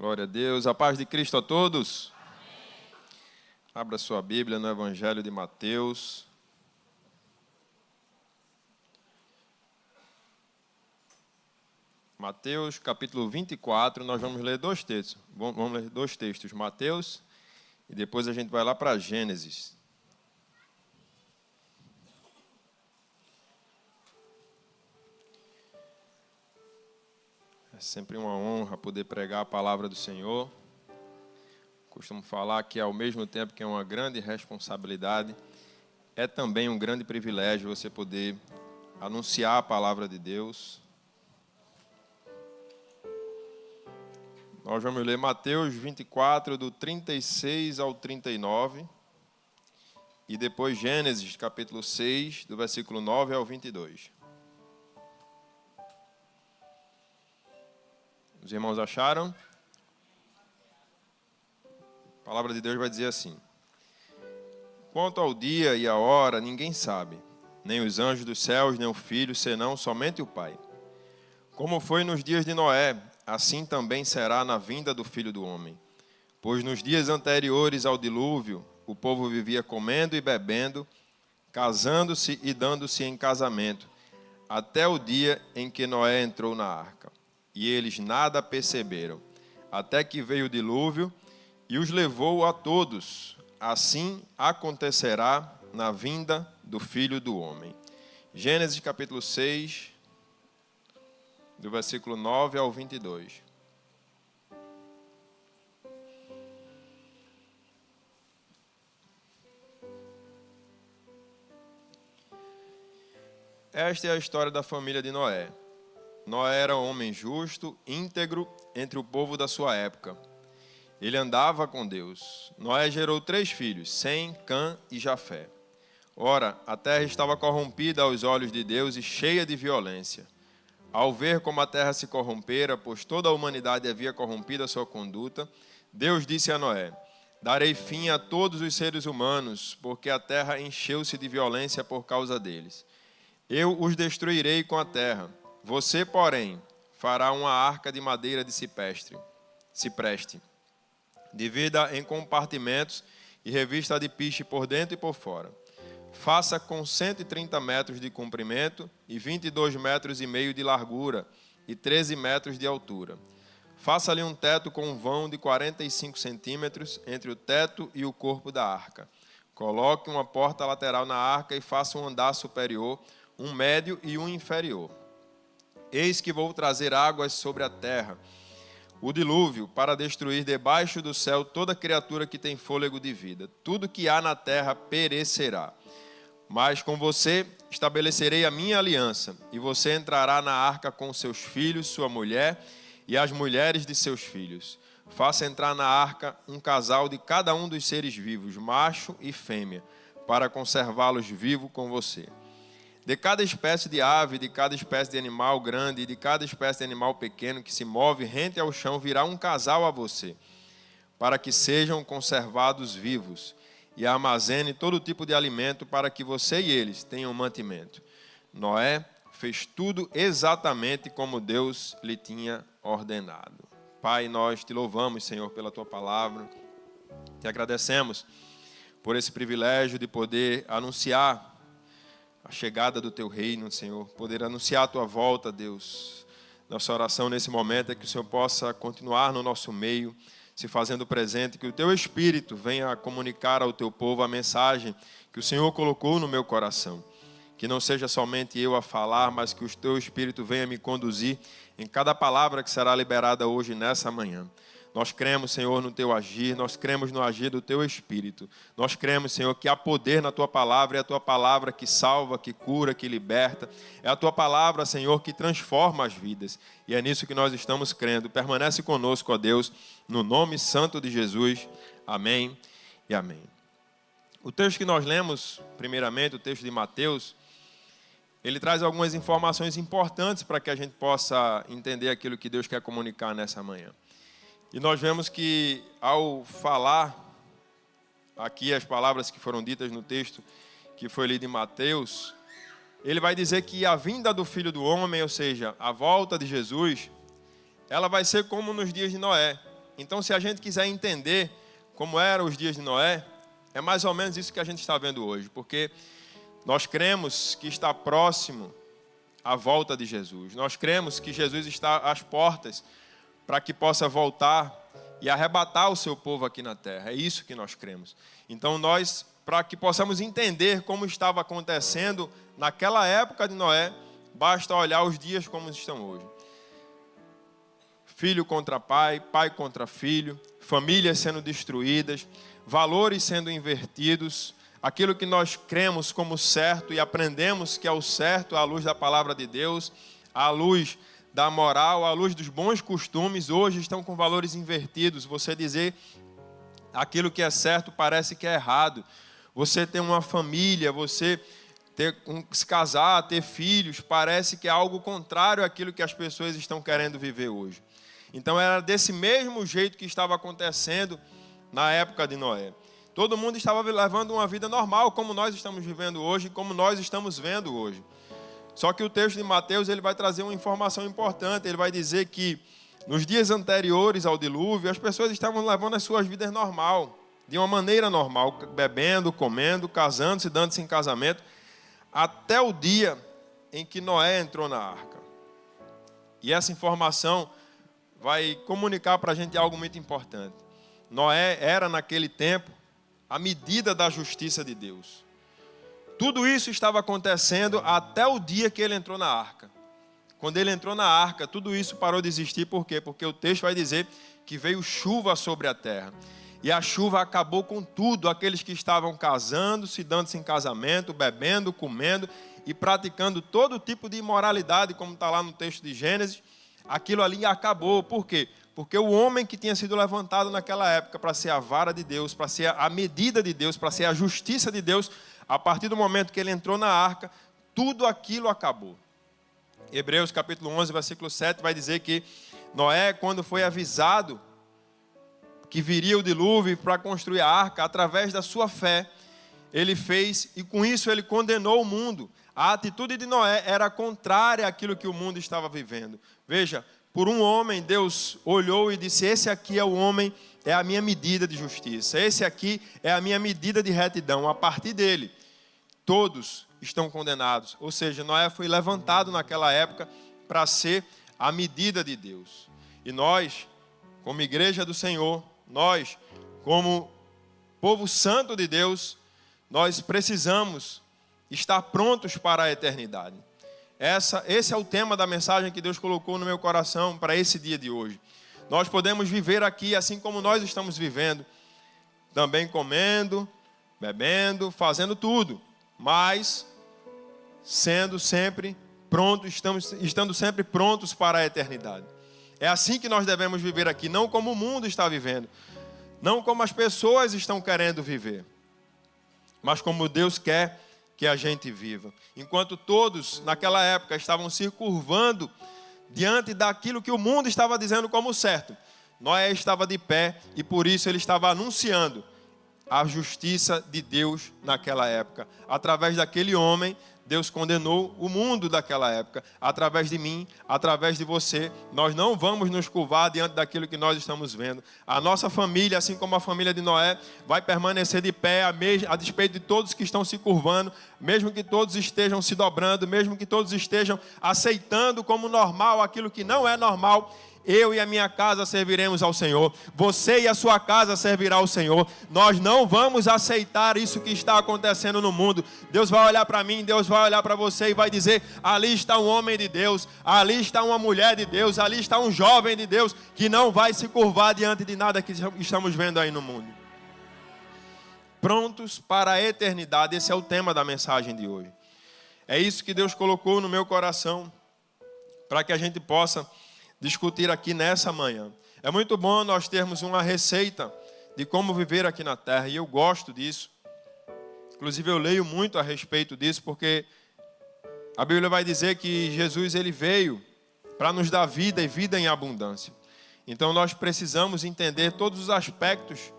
Glória a Deus. A paz de Cristo a todos. Amém. Abra sua Bíblia no Evangelho de Mateus. Mateus, capítulo 24, nós vamos ler dois textos. Vamos ler dois textos, Mateus, e depois a gente vai lá para Gênesis. É sempre uma honra poder pregar a palavra do Senhor. Costumo falar que, ao mesmo tempo que é uma grande responsabilidade, é também um grande privilégio você poder anunciar a palavra de Deus. Nós vamos ler Mateus 24, do 36 ao 39, e depois Gênesis, capítulo 6, do versículo 9 ao 22. Os irmãos acharam? A palavra de Deus vai dizer assim: quanto ao dia e a hora, ninguém sabe, nem os anjos dos céus, nem o Filho, senão somente o Pai. Como foi nos dias de Noé, assim também será na vinda do Filho do Homem. Pois nos dias anteriores ao dilúvio, o povo vivia comendo e bebendo, casando-se e dando-se em casamento, até o dia em que Noé entrou na arca. E eles nada perceberam, até que veio o dilúvio e os levou a todos. Assim acontecerá na vinda do Filho do Homem. Gênesis capítulo 6, do versículo 9 ao 22. Esta é a história da família de Noé. Noé era um homem justo, íntegro entre o povo da sua época. Ele andava com Deus. Noé gerou 3 filhos, Sem, Cã e Jafé. Ora, a terra estava corrompida aos olhos de Deus e cheia de violência. Ao ver como a terra se corrompera, pois toda a humanidade havia corrompido a sua conduta, Deus disse a Noé: darei fim a todos os seres humanos, porque a terra encheu-se de violência por causa deles. Eu os destruirei com a terra. Você, porém, fará uma arca de madeira de cipreste, dividida em compartimentos e revista de piche por dentro e por fora. Faça com 130 metros de comprimento e 22 metros e meio de largura e 13 metros de altura. Faça-lhe um teto com um vão de 45 centímetros entre o teto e o corpo da arca. Coloque uma porta lateral na arca e faça um andar superior, um médio e um inferior. Eis que vou trazer águas sobre a terra, o dilúvio, para destruir debaixo do céu toda criatura que tem fôlego de vida. Tudo que há na terra perecerá. Mas com você estabelecerei a minha aliança, e você entrará na arca com seus filhos, sua mulher e as mulheres de seus filhos. Faça entrar na arca um casal de cada um dos seres vivos, macho e fêmea, para conservá-los vivos com você. De cada espécie de ave, de cada espécie de animal grande e de cada espécie de animal pequeno que se move rente ao chão, virá um casal a você, para que sejam conservados vivos, e armazene todo tipo de alimento para que você e eles tenham mantimento. Noé fez tudo exatamente como Deus lhe tinha ordenado. Pai, nós te louvamos, Senhor, pela tua palavra. Te agradecemos por esse privilégio de poder anunciar a chegada do teu reino, Senhor, poder anunciar a tua volta, Deus. Nossa oração nesse momento é que o Senhor possa continuar no nosso meio, se fazendo presente, que o teu Espírito venha comunicar ao teu povo a mensagem que o Senhor colocou no meu coração. Que não seja somente eu a falar, mas que o teu Espírito venha me conduzir em cada palavra que será liberada hoje nessa manhã. Nós cremos, Senhor, no teu agir, nós cremos no agir do teu Espírito. Nós cremos, Senhor, que há poder na tua palavra, é a tua palavra que salva, que cura, que liberta. É a tua palavra, Senhor, que transforma as vidas. E é nisso que nós estamos crendo. Permanece conosco, ó Deus, no nome santo de Jesus. Amém e amém. O texto que nós lemos, primeiramente, o texto de Mateus, ele traz algumas informações importantes para que a gente possa entender aquilo que Deus quer comunicar nessa manhã. E nós vemos que, ao falar aqui as palavras que foram ditas no texto que foi lido em Mateus, ele vai dizer que a vinda do Filho do Homem, ou seja, a volta de Jesus, ela vai ser como nos dias de Noé. Então, se a gente quiser entender como eram os dias de Noé, é mais ou menos isso que a gente está vendo hoje, porque nós cremos que está próximo a volta de Jesus. Nós cremos que Jesus está às portas para que possa voltar e arrebatar o seu povo aqui na terra. É isso que nós cremos. Então nós, para que possamos entender como estava acontecendo naquela época de Noé, basta olhar os dias como estão hoje. Filho contra pai, pai contra filho, famílias sendo destruídas, valores sendo invertidos, aquilo que nós cremos como certo e aprendemos que é o certo à luz da palavra de Deus, à luz da moral, à luz dos bons costumes, hoje estão com valores invertidos. Você dizer aquilo que é certo parece que é errado. Você ter uma família, você se casar, ter filhos, parece que é algo contrário àquilo que as pessoas estão querendo viver hoje. Então era desse mesmo jeito que estava acontecendo na época de Noé. Todo mundo estava levando uma vida normal, como nós estamos vivendo hoje, como nós estamos vendo hoje. Só que o texto de Mateus ele vai trazer uma informação importante. Ele vai dizer que nos dias anteriores ao dilúvio, as pessoas estavam levando as suas vidas normal, de uma maneira normal, bebendo, comendo, casando-se, dando-se em casamento, até o dia em que Noé entrou na arca. E essa informação vai comunicar para a gente algo muito importante. Noé era, naquele tempo, a medida da justiça de Deus. Tudo isso estava acontecendo até o dia que ele entrou na arca. Quando ele entrou na arca, tudo isso parou de existir. Por quê? Porque o texto vai dizer que veio chuva sobre a terra. E a chuva acabou com tudo. Aqueles que estavam casando, se dando-se em casamento, bebendo, comendo e praticando todo tipo de imoralidade, como está lá no texto de Gênesis, aquilo ali acabou. Por quê? Porque o homem que tinha sido levantado naquela época para ser a vara de Deus, para ser a medida de Deus, para ser a justiça de Deus, a partir do momento que ele entrou na arca, tudo aquilo acabou. Hebreus capítulo 11, versículo 7 vai dizer que Noé, quando foi avisado que viria o dilúvio para construir a arca, através da sua fé, ele fez, e com isso ele condenou o mundo. A atitude de Noé era contrária àquilo que o mundo estava vivendo. Veja, por um homem, Deus olhou e disse: esse aqui é o homem, é a minha medida de justiça. Esse aqui é a minha medida de retidão. A partir dele, todos estão condenados. Ou seja, Noé foi levantado naquela época para ser a medida de Deus. E nós, como igreja do Senhor, nós, como povo santo de Deus, nós precisamos estar prontos para a eternidade. Esse é o tema da mensagem que Deus colocou no meu coração para esse dia de hoje. Nós podemos viver aqui assim como nós estamos vivendo, também comendo, bebendo, fazendo tudo, mas sendo sempre prontos, estando sempre prontos para a eternidade. É assim que nós devemos viver aqui, não como o mundo está vivendo, não como as pessoas estão querendo viver, mas como Deus quer que a gente viva. Enquanto todos naquela época estavam se curvando diante daquilo que o mundo estava dizendo como certo, Noé estava de pé e por isso ele estava anunciando a justiça de Deus naquela época. Através daquele homem, Deus condenou o mundo daquela época. Através de mim, através de você, nós não vamos nos curvar diante daquilo que nós estamos vendo. A nossa família, assim como a família de Noé, vai permanecer de pé a despeito de todos que estão se curvando, mesmo que todos estejam se dobrando, mesmo que todos estejam aceitando como normal aquilo que não é normal. Eu e a minha casa serviremos ao Senhor. Você e a sua casa servirão ao Senhor. Nós não vamos aceitar isso que está acontecendo no mundo. Deus vai olhar para mim, Deus vai olhar para você e vai dizer: ali está um homem de Deus, ali está uma mulher de Deus, ali está um jovem de Deus que não vai se curvar diante de nada que estamos vendo aí no mundo. Prontos para a eternidade, esse é o tema da mensagem de hoje. É isso que Deus colocou no meu coração para que a gente possa discutir aqui nessa manhã. É muito bom nós termos uma receita de como viver aqui na terra, e eu gosto disso. Inclusive eu leio muito a respeito disso, porque a Bíblia vai dizer que Jesus ele veio para nos dar vida e vida em abundância. Então nós precisamos entender todos os aspectos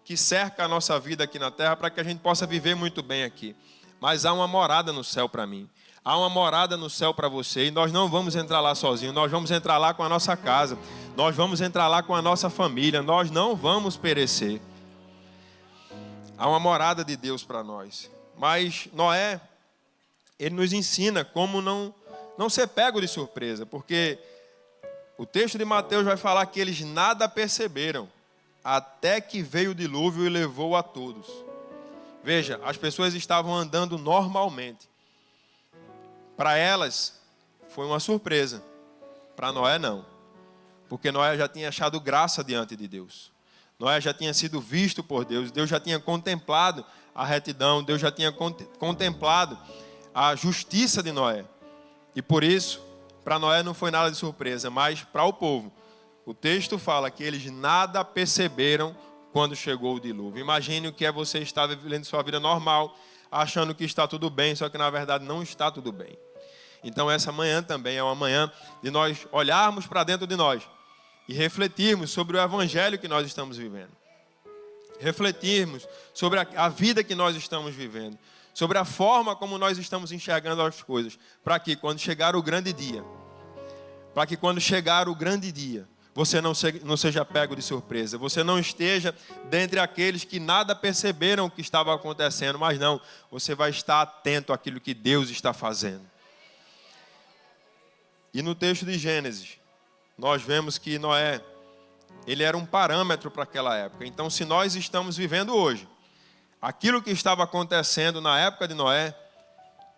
que cercam a nossa vida aqui na terra para que a gente possa viver muito bem aqui. Mas há uma morada no céu para mim. Há uma morada no céu para você e nós não vamos entrar lá sozinhos, nós vamos entrar lá com a nossa casa. Nós vamos entrar lá com a nossa família, nós não vamos perecer. Há uma morada de Deus para nós. Mas Noé, ele nos ensina como não ser pego de surpresa, porque o texto de Mateus vai falar que eles nada perceberam, até que veio o dilúvio e levou a todos. Veja, as pessoas estavam andando normalmente. Para elas, foi uma surpresa. Para Noé, não. Porque Noé já tinha achado graça diante de Deus. Noé já tinha sido visto por Deus. Deus já tinha contemplado a retidão. Deus já tinha contemplado a justiça de Noé. E por isso, para Noé não foi nada de surpresa, mas para o povo. O texto fala que eles nada perceberam quando chegou o dilúvio. Imagine o que é você estar vivendo sua vida normal, achando que está tudo bem, só que na verdade não está tudo bem. Então essa manhã também é uma manhã de nós olharmos para dentro de nós e refletirmos sobre o evangelho que nós estamos vivendo. Refletirmos sobre a vida que nós estamos vivendo, sobre a forma como nós estamos enxergando as coisas, para que quando chegar o grande dia, você não seja pego de surpresa, você não esteja dentre aqueles que nada perceberam o que estava acontecendo, mas não, você vai estar atento àquilo que Deus está fazendo. E no texto de Gênesis, nós vemos que Noé, ele era um parâmetro para aquela época. Então, se nós estamos vivendo hoje, aquilo que estava acontecendo na época de Noé,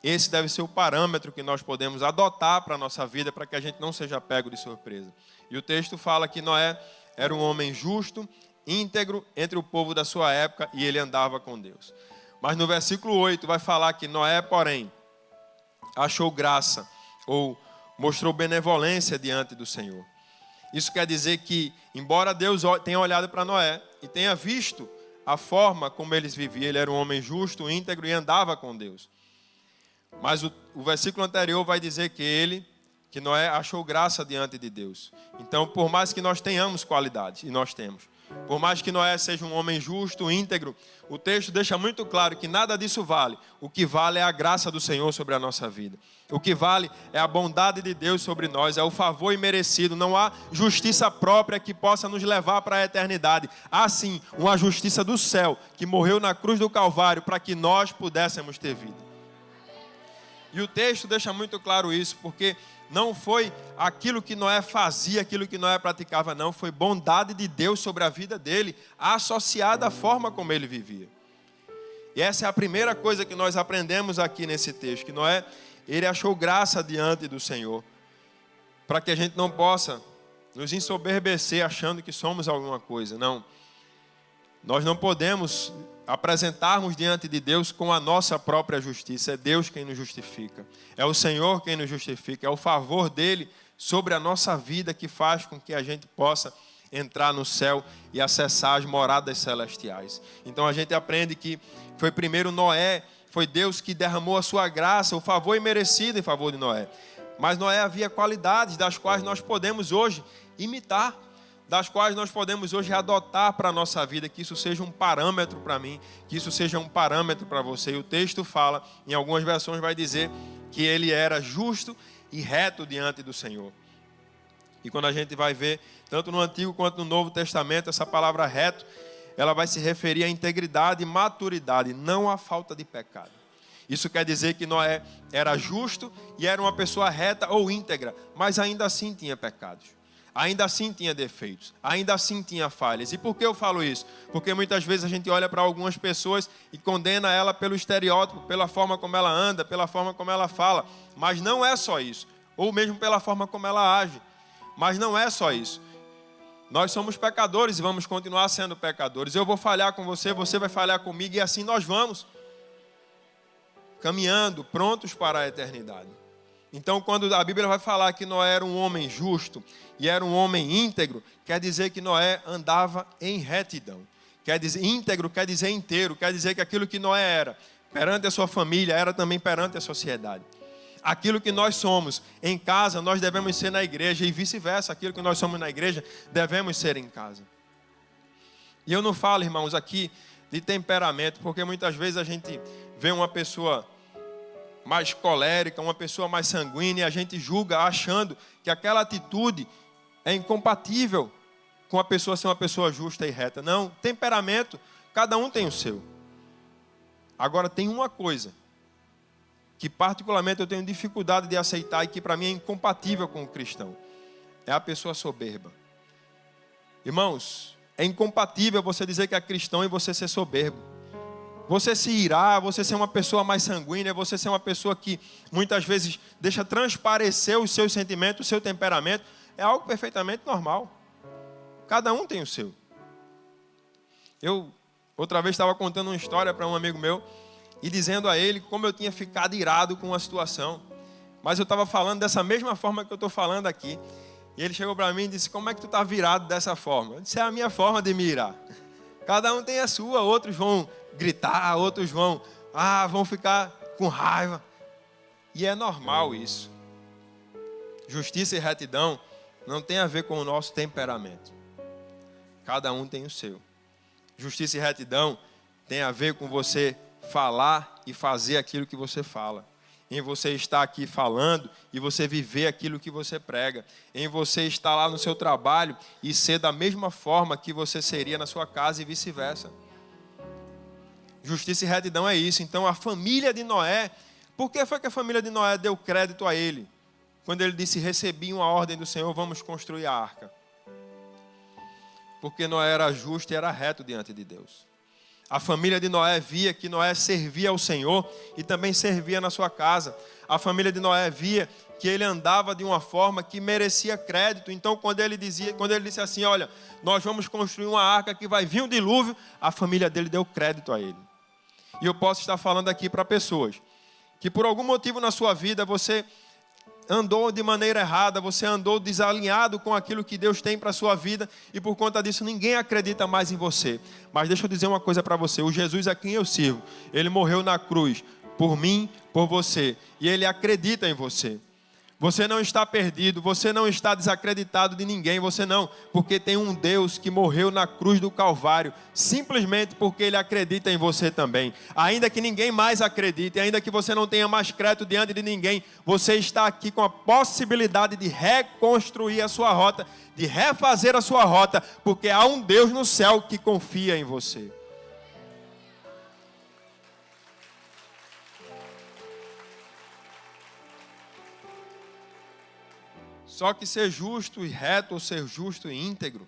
esse deve ser o parâmetro que nós podemos adotar para a nossa vida, para que a gente não seja pego de surpresa. E o texto fala que Noé era um homem justo, íntegro entre o povo da sua época, e ele andava com Deus. Mas no versículo 8 vai falar que Noé, porém, achou graça, ou mostrou benevolência diante do Senhor. Isso quer dizer que, embora Deus tenha olhado para Noé e tenha visto a forma como eles viviam, ele era um homem justo, íntegro e andava com Deus. Mas o versículo anterior vai dizer que Noé achou graça diante de Deus. Então, por mais que nós tenhamos qualidades, e nós temos, por mais que Noé seja um homem justo, íntegro, o texto deixa muito claro que nada disso vale. O que vale é a graça do Senhor sobre a nossa vida. O que vale é a bondade de Deus sobre nós, é o favor imerecido. Não há justiça própria que possa nos levar para a eternidade. Há sim uma justiça do céu, que morreu na cruz do Calvário para que nós pudéssemos ter vida. E o texto deixa muito claro isso, porque não foi aquilo que Noé fazia, aquilo que Noé praticava, não. Foi bondade de Deus sobre a vida dele, associada à forma como ele vivia. E essa é a primeira coisa que nós aprendemos aqui nesse texto, que Noé, ele achou graça diante do Senhor, para que a gente não possa nos ensoberbecer achando que somos alguma coisa, não. Nós não podemos apresentarmos diante de Deus com a nossa própria justiça. É Deus quem nos justifica. É o Senhor quem nos justifica. É o favor dele sobre a nossa vida que faz com que a gente possa entrar no céu e acessar as moradas celestiais. Então a gente aprende que foi primeiro Noé, foi Deus que derramou a sua graça, o favor imerecido em favor de Noé. Mas Noé havia qualidades das quais nós podemos hoje imitar, das quais nós podemos hoje adotar para a nossa vida, que isso seja um parâmetro para mim, que isso seja um parâmetro para você. E o texto fala, em algumas versões vai dizer, que ele era justo e reto diante do Senhor. E quando a gente vai ver, tanto no Antigo quanto no Novo Testamento, essa palavra reto, ela vai se referir à integridade e maturidade, não à falta de pecado. Isso quer dizer que Noé era justo e era uma pessoa reta ou íntegra, mas ainda assim tinha pecados. Ainda assim tinha defeitos, ainda assim tinha falhas. E por que eu falo isso? Porque muitas vezes a gente olha para algumas pessoas e condena ela pelo estereótipo, pela forma como ela anda, pela forma como ela fala. Mas não é só isso. Ou mesmo pela forma como ela age. Mas não é só isso. Nós somos pecadores e vamos continuar sendo pecadores. Eu vou falhar com você, você vai falhar comigo e assim nós vamos caminhando, prontos para a eternidade. Então, quando a Bíblia vai falar que Noé era um homem justo e era um homem íntegro, quer dizer que Noé andava em retidão. Quer dizer, íntegro quer dizer inteiro, quer dizer que aquilo que Noé era perante a sua família, era também perante a sociedade. Aquilo que nós somos em casa, nós devemos ser na igreja, e vice-versa, aquilo que nós somos na igreja, devemos ser em casa. E eu não falo, irmãos, aqui de temperamento, porque muitas vezes a gente vê uma pessoa mais colérica, uma pessoa mais sanguínea, e a gente julga achando que aquela atitude é incompatível com a pessoa ser uma pessoa justa e reta. Não, temperamento, cada um tem o seu. Agora tem uma coisa que particularmente eu tenho dificuldade de aceitar e que para mim é incompatível com o cristão. É a pessoa soberba. Irmãos, é incompatível você dizer que é cristão e você ser soberbo. Você se irar, você ser uma pessoa mais sanguínea, você ser uma pessoa que muitas vezes deixa transparecer os seus sentimentos, o seu temperamento, é algo perfeitamente normal. Cada um tem o seu. Eu, outra vez, estava contando uma história para um amigo meu e dizendo a ele como eu tinha ficado irado com a situação. Mas eu estava falando dessa mesma forma que eu estou falando aqui. E ele chegou para mim e disse, como é que tu está virado dessa forma? Eu disse, é a minha forma de me irar. Cada um tem a sua, outros vão gritar, outros vão ficar com raiva. E é normal isso. Justiça e retidão não tem a ver com o nosso temperamento. Cada um tem o seu. Justiça e retidão tem a ver com você falar e fazer aquilo que você fala. Em você estar aqui falando e você viver aquilo que você prega. Em você estar lá no seu trabalho e ser da mesma forma que você seria na sua casa e vice-versa. Justiça e retidão é isso. Então a família de Noé, por que foi que a família de Noé deu crédito a ele? Quando ele disse, recebi uma ordem do Senhor, vamos construir a arca. Porque Noé era justo e era reto diante de Deus. A família de Noé via que Noé servia ao Senhor e também servia na sua casa. A família de Noé via que ele andava de uma forma que merecia crédito. Então, quando ele disse assim, olha, nós vamos construir uma arca que vai vir um dilúvio, a família dele deu crédito a ele. E eu posso estar falando aqui para pessoas que por algum motivo na sua vida você andou de maneira errada, você andou desalinhado com aquilo que Deus tem para a sua vida e por conta disso ninguém acredita mais em você. Mas deixa eu dizer uma coisa para você, o Jesus a quem eu sirvo, ele morreu na cruz por mim, por você, e ele acredita em você. Você não está perdido, você não está desacreditado de ninguém, você não, porque tem um Deus que morreu na cruz do Calvário, simplesmente porque Ele acredita em você também. Ainda que ninguém mais acredite, ainda que você não tenha mais crédito diante de ninguém, você está aqui com a possibilidade de reconstruir a sua rota, de refazer a sua rota, porque há um Deus no céu que confia em você. Só que ser justo e reto, ou ser justo e íntegro,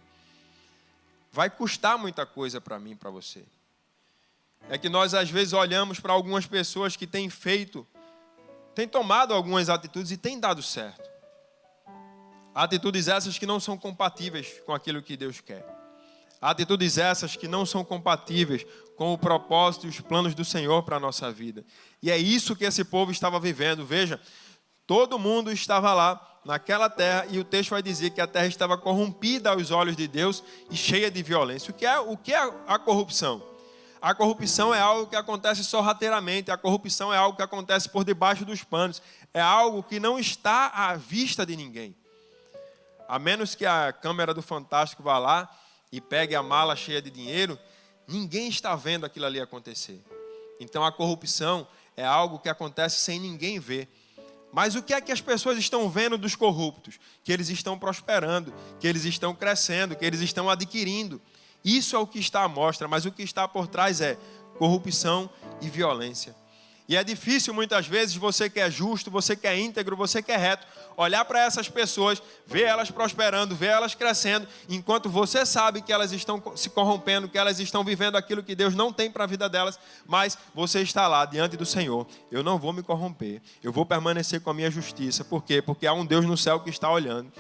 vai custar muita coisa para mim e para você. É que nós às vezes olhamos para algumas pessoas que têm tomado algumas atitudes e têm dado certo. Atitudes essas que não são compatíveis com aquilo que Deus quer. Atitudes essas que não são compatíveis com o propósito e os planos do Senhor para a nossa vida. E é isso que esse povo estava vivendo. Veja, todo mundo estava lá naquela terra e o texto vai dizer que a terra estava corrompida aos olhos de Deus e cheia de violência. O que é a corrupção? A corrupção é algo que acontece sorrateiramente, a corrupção é algo que acontece por debaixo dos panos, é algo que não está à vista de ninguém. A menos que a câmera do Fantástico vá lá e pegue a mala cheia de dinheiro, ninguém está vendo aquilo ali acontecer. Então a corrupção é algo que acontece sem ninguém ver. Mas o que é que as pessoas estão vendo dos corruptos? Que eles estão prosperando, que eles estão crescendo, que eles estão adquirindo. Isso é o que está à mostra, mas o que está por trás é corrupção e violência. E é difícil muitas vezes você que é justo, você que é íntegro, você que é reto, olhar para essas pessoas, ver elas prosperando, ver elas crescendo, enquanto você sabe que elas estão se corrompendo, que elas estão vivendo aquilo que Deus não tem para a vida delas, mas você está lá diante do Senhor. Eu não vou me corromper, eu vou permanecer com a minha justiça. Por quê? Porque há um Deus no céu que está olhando.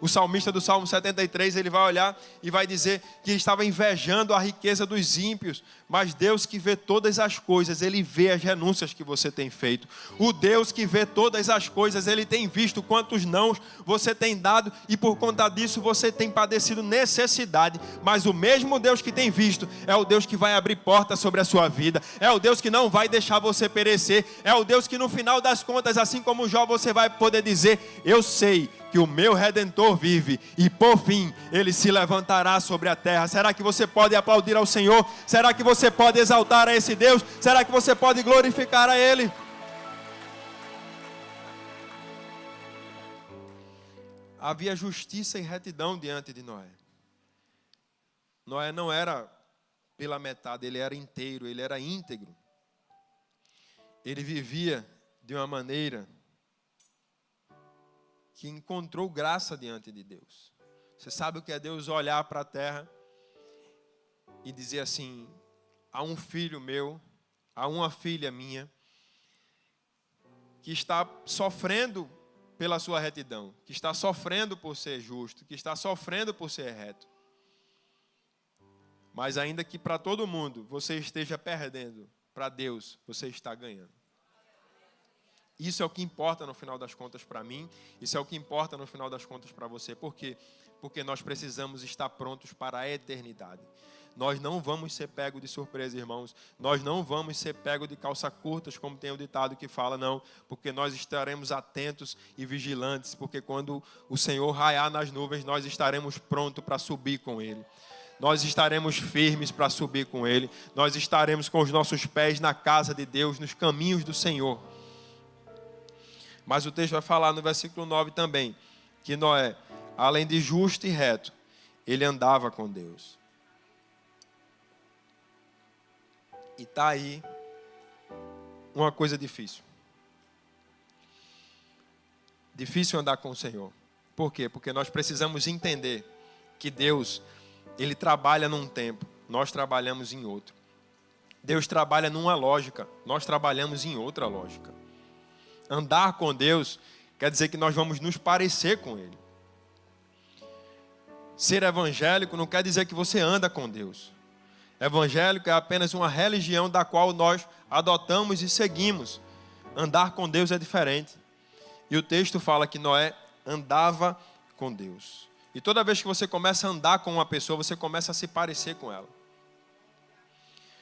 O salmista do Salmo 73, ele vai olhar e vai dizer que ele estava invejando a riqueza dos ímpios, mas Deus que vê todas as coisas, Ele vê as renúncias que você tem feito. O Deus que vê todas as coisas, Ele tem visto quantos nãos você tem dado e por conta disso você tem padecido necessidade. Mas o mesmo Deus que tem visto é o Deus que vai abrir portas sobre a sua vida, é o Deus que não vai deixar você perecer, é o Deus que no final das contas, assim como Jó, você vai poder dizer: eu sei que o meu Redentor vive e por fim Ele se levantará sobre a terra. Será que você pode aplaudir ao Senhor? Será que você pode exaltar a esse Deus? Será que você pode glorificar a Ele? havia justiça e retidão diante de Noé. Noé não era pela metade, ele era inteiro, ele era íntegro. Ele vivia de uma maneira que encontrou graça diante de Deus. Você sabe o que é Deus olhar para a terra e dizer assim: há um filho meu, há uma filha minha, que está sofrendo pela sua retidão, que está sofrendo por ser justo, que está sofrendo por ser reto. Mas ainda que para todo mundo você esteja perdendo, para Deus você está ganhando. Isso é o que importa no final das contas para mim, isso é o que importa no final das contas para você. Por quê? Porque nós precisamos estar prontos para a eternidade. Nós não vamos ser pegos de surpresa, irmãos. Nós não vamos ser pegos de calça curtas, como tem o ditado que fala, não. Porque nós estaremos atentos e vigilantes, porque quando o Senhor raiar nas nuvens, nós estaremos prontos para subir com Ele. Nós estaremos firmes para subir com Ele. Nós estaremos com os nossos pés na casa de Deus, nos caminhos do Senhor. Mas o texto vai falar no versículo 9 também, que Noé, além de justo e reto, ele andava com Deus. E está aí uma coisa difícil. Difícil andar com o Senhor. Por quê? Porque nós precisamos entender que Deus, Ele trabalha num tempo, nós trabalhamos em outro. Deus trabalha numa lógica, nós trabalhamos em outra lógica. Andar com Deus quer dizer que nós vamos nos parecer com Ele. Ser evangélico não quer dizer que você anda com Deus. Evangélico é apenas uma religião da qual nós adotamos e seguimos. Andar com Deus é diferente. E o texto fala que Noé andava com Deus. E toda vez que você começa a andar com uma pessoa, você começa a se parecer com ela.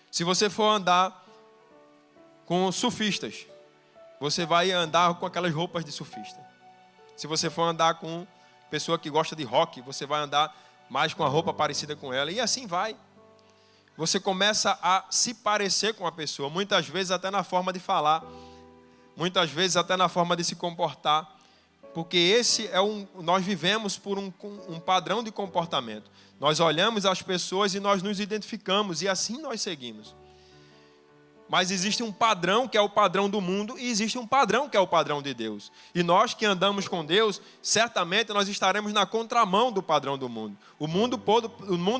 Se você for andar com surfistas, você vai andar com aquelas roupas de surfista. Se você for andar com pessoa que gosta de rock, você vai andar mais com a roupa parecida com ela. E assim vai. Você começa a se parecer com a pessoa, muitas vezes até na forma de falar, muitas vezes até na forma de se comportar, porque nós vivemos por um padrão de comportamento. Nós olhamos as pessoas e nós nos identificamos, e assim nós seguimos. Mas existe um padrão que é o padrão do mundo e existe um padrão que é o padrão de Deus. E nós que andamos com Deus, certamente nós estaremos na contramão do padrão do mundo. O mundo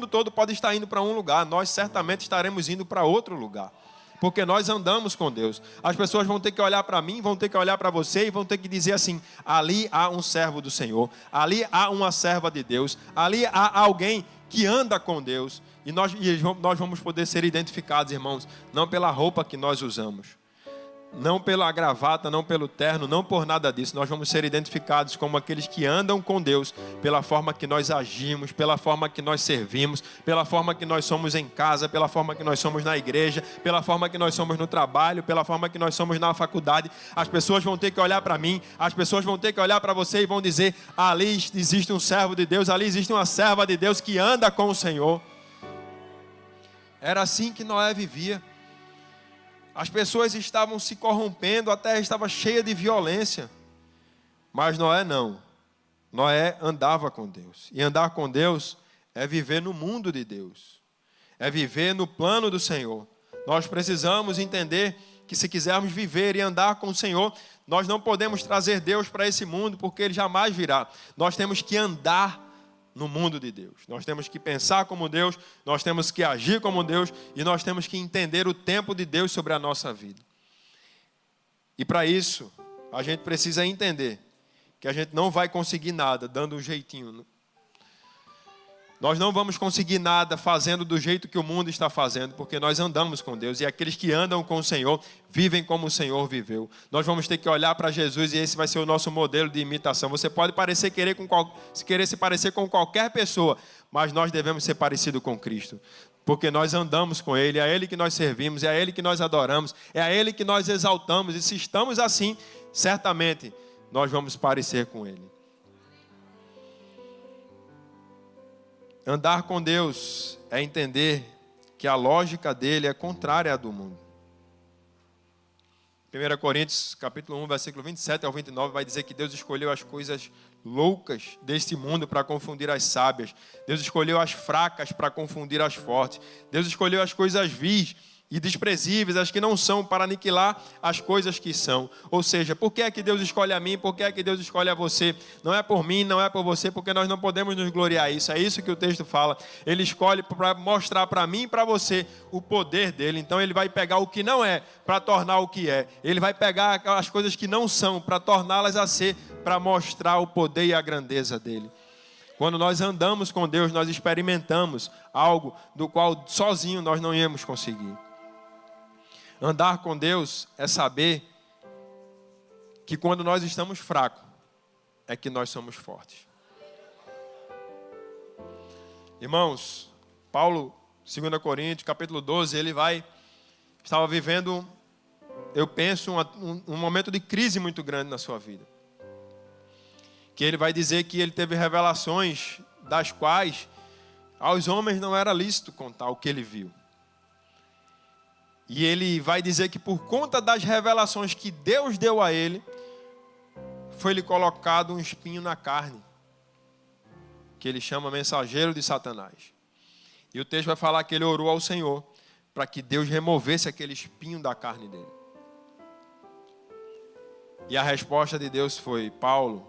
todo pode estar indo para um lugar, nós certamente estaremos indo para outro lugar. Porque nós andamos com Deus. As pessoas vão ter que olhar para mim, vão ter que olhar para você e vão ter que dizer assim: ali há um servo do Senhor, ali há uma serva de Deus, ali há alguém que anda com Deus. E nós vamos poder ser identificados, irmãos, não pela roupa que nós usamos, não pela gravata, não pelo terno, não por nada disso. Nós vamos ser identificados como aqueles que andam com Deus, pela forma que nós agimos, pela forma que nós servimos, pela forma que nós somos em casa, pela forma que nós somos na igreja, pela forma que nós somos no trabalho, pela forma que nós somos na faculdade. As pessoas vão ter que olhar para mim, as pessoas vão ter que olhar para você e vão dizer: ali existe um servo de Deus, ali existe uma serva de Deus que anda com o Senhor. Era assim que Noé vivia. As pessoas estavam se corrompendo, a terra estava cheia de violência. Mas Noé não. Noé andava com Deus. E andar com Deus é viver no mundo de Deus. É viver no plano do Senhor. Nós precisamos entender que se quisermos viver e andar com o Senhor, nós não podemos trazer Deus para esse mundo, porque Ele jamais virá. Nós temos que andar no mundo de Deus. Nós temos que pensar como Deus, nós temos que agir como Deus e nós temos que entender o tempo de Deus sobre a nossa vida. E para isso, a gente precisa entender que a gente não vai conseguir nada dando um jeitinho. Nós não vamos conseguir nada fazendo do jeito que o mundo está fazendo, porque nós andamos com Deus. E aqueles que andam com o Senhor, vivem como o Senhor viveu. Nós vamos ter que olhar para Jesus e esse vai ser o nosso modelo de imitação. Você pode querer se parecer com qualquer pessoa, mas nós devemos ser parecidos com Cristo. Porque nós andamos com Ele, é a Ele que nós servimos, é a Ele que nós adoramos, é a Ele que nós exaltamos. E se estamos assim, certamente nós vamos parecer com Ele. Andar com Deus é entender que a lógica dele é contrária à do mundo. 1 Coríntios, capítulo 1, versículo 27 ao 29, vai dizer que Deus escolheu as coisas loucas deste mundo para confundir as sábias. Deus escolheu as fracas para confundir as fortes. Deus escolheu as coisas vis e desprezíveis, as que não são, para aniquilar as coisas que são. Ou seja, por que é que Deus escolhe a mim? Por que é que Deus escolhe a você? Não é por mim, não é por você, porque nós não podemos nos gloriar isso. É isso que o texto fala. Ele escolhe para mostrar para mim e para você o poder dele. Então ele vai pegar o que não é para tornar o que é. Ele vai pegar as coisas que não são para torná-las a ser, para mostrar o poder e a grandeza dele. Quando nós andamos com Deus, nós experimentamos algo do qual sozinho nós não íamos conseguir. Andar com Deus é saber que quando nós estamos fracos, é que nós somos fortes. Irmãos, Paulo, 2 Coríntios, capítulo 12, estava vivendo, eu penso, um momento de crise muito grande na sua vida. Que ele vai dizer que ele teve revelações das quais aos homens não era lícito contar o que ele viu. E ele vai dizer que por conta das revelações que Deus deu a ele, foi-lhe colocado um espinho na carne, que ele chama mensageiro de Satanás. E o texto vai falar que ele orou ao Senhor para que Deus removesse aquele espinho da carne dele. E a resposta de Deus foi: Paulo,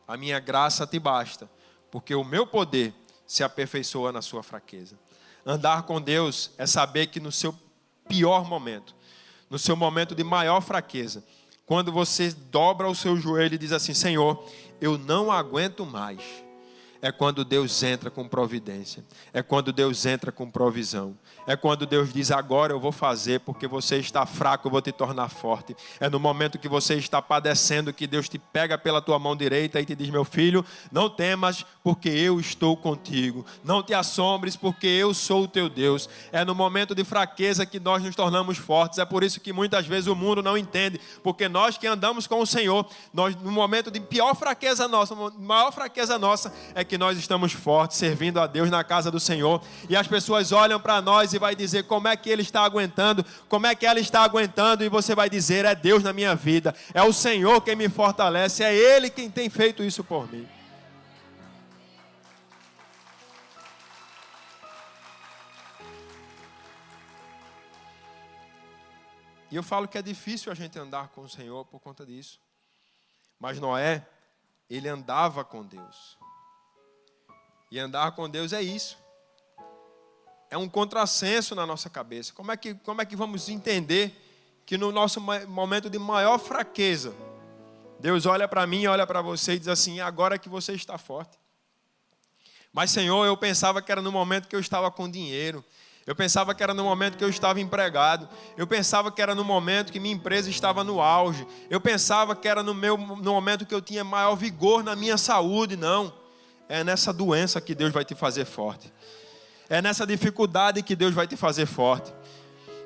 a minha graça te basta, porque o meu poder se aperfeiçoa na sua fraqueza. Andar com Deus é saber que no seu pior momento, no seu momento de maior fraqueza, quando você dobra o seu joelho e diz assim: Senhor, eu não aguento mais, é quando Deus entra com providência, é quando Deus entra com provisão, é quando Deus diz: agora eu vou fazer, porque você está fraco, eu vou te tornar forte. É no momento que você está padecendo que Deus te pega pela tua mão direita e te diz: meu filho, não temas, porque eu estou contigo. Não te assombres, porque eu sou o teu Deus. É no momento de fraqueza que nós nos tornamos fortes. É por isso que muitas vezes o mundo não entende, porque nós que andamos com o Senhor, nós, no momento de pior fraqueza nossa, maior fraqueza nossa, é que nós estamos fortes, servindo a Deus na casa do Senhor. E as pessoas olham para nós e vai dizer: como é que ele está aguentando? Como é que ela está aguentando? E você vai dizer: é Deus na minha vida, é o Senhor quem me fortalece, é Ele quem tem feito isso por mim. E eu falo que é difícil a gente andar com o Senhor por conta disso. Mas Noé, ele andava com Deus. E andar com Deus é isso. É um contrassenso na nossa cabeça. Como é que vamos entender que no nosso momento de maior fraqueza, Deus olha para mim, olha para você e diz assim: agora que você está forte. Mas Senhor, eu pensava que era no momento que eu estava com dinheiro. Eu pensava que era no momento que eu estava empregado. Eu pensava que era no momento que minha empresa estava no auge. Eu pensava que era no momento que eu tinha maior vigor na minha saúde. Não. É nessa doença que Deus vai te fazer forte. É nessa dificuldade que Deus vai te fazer forte.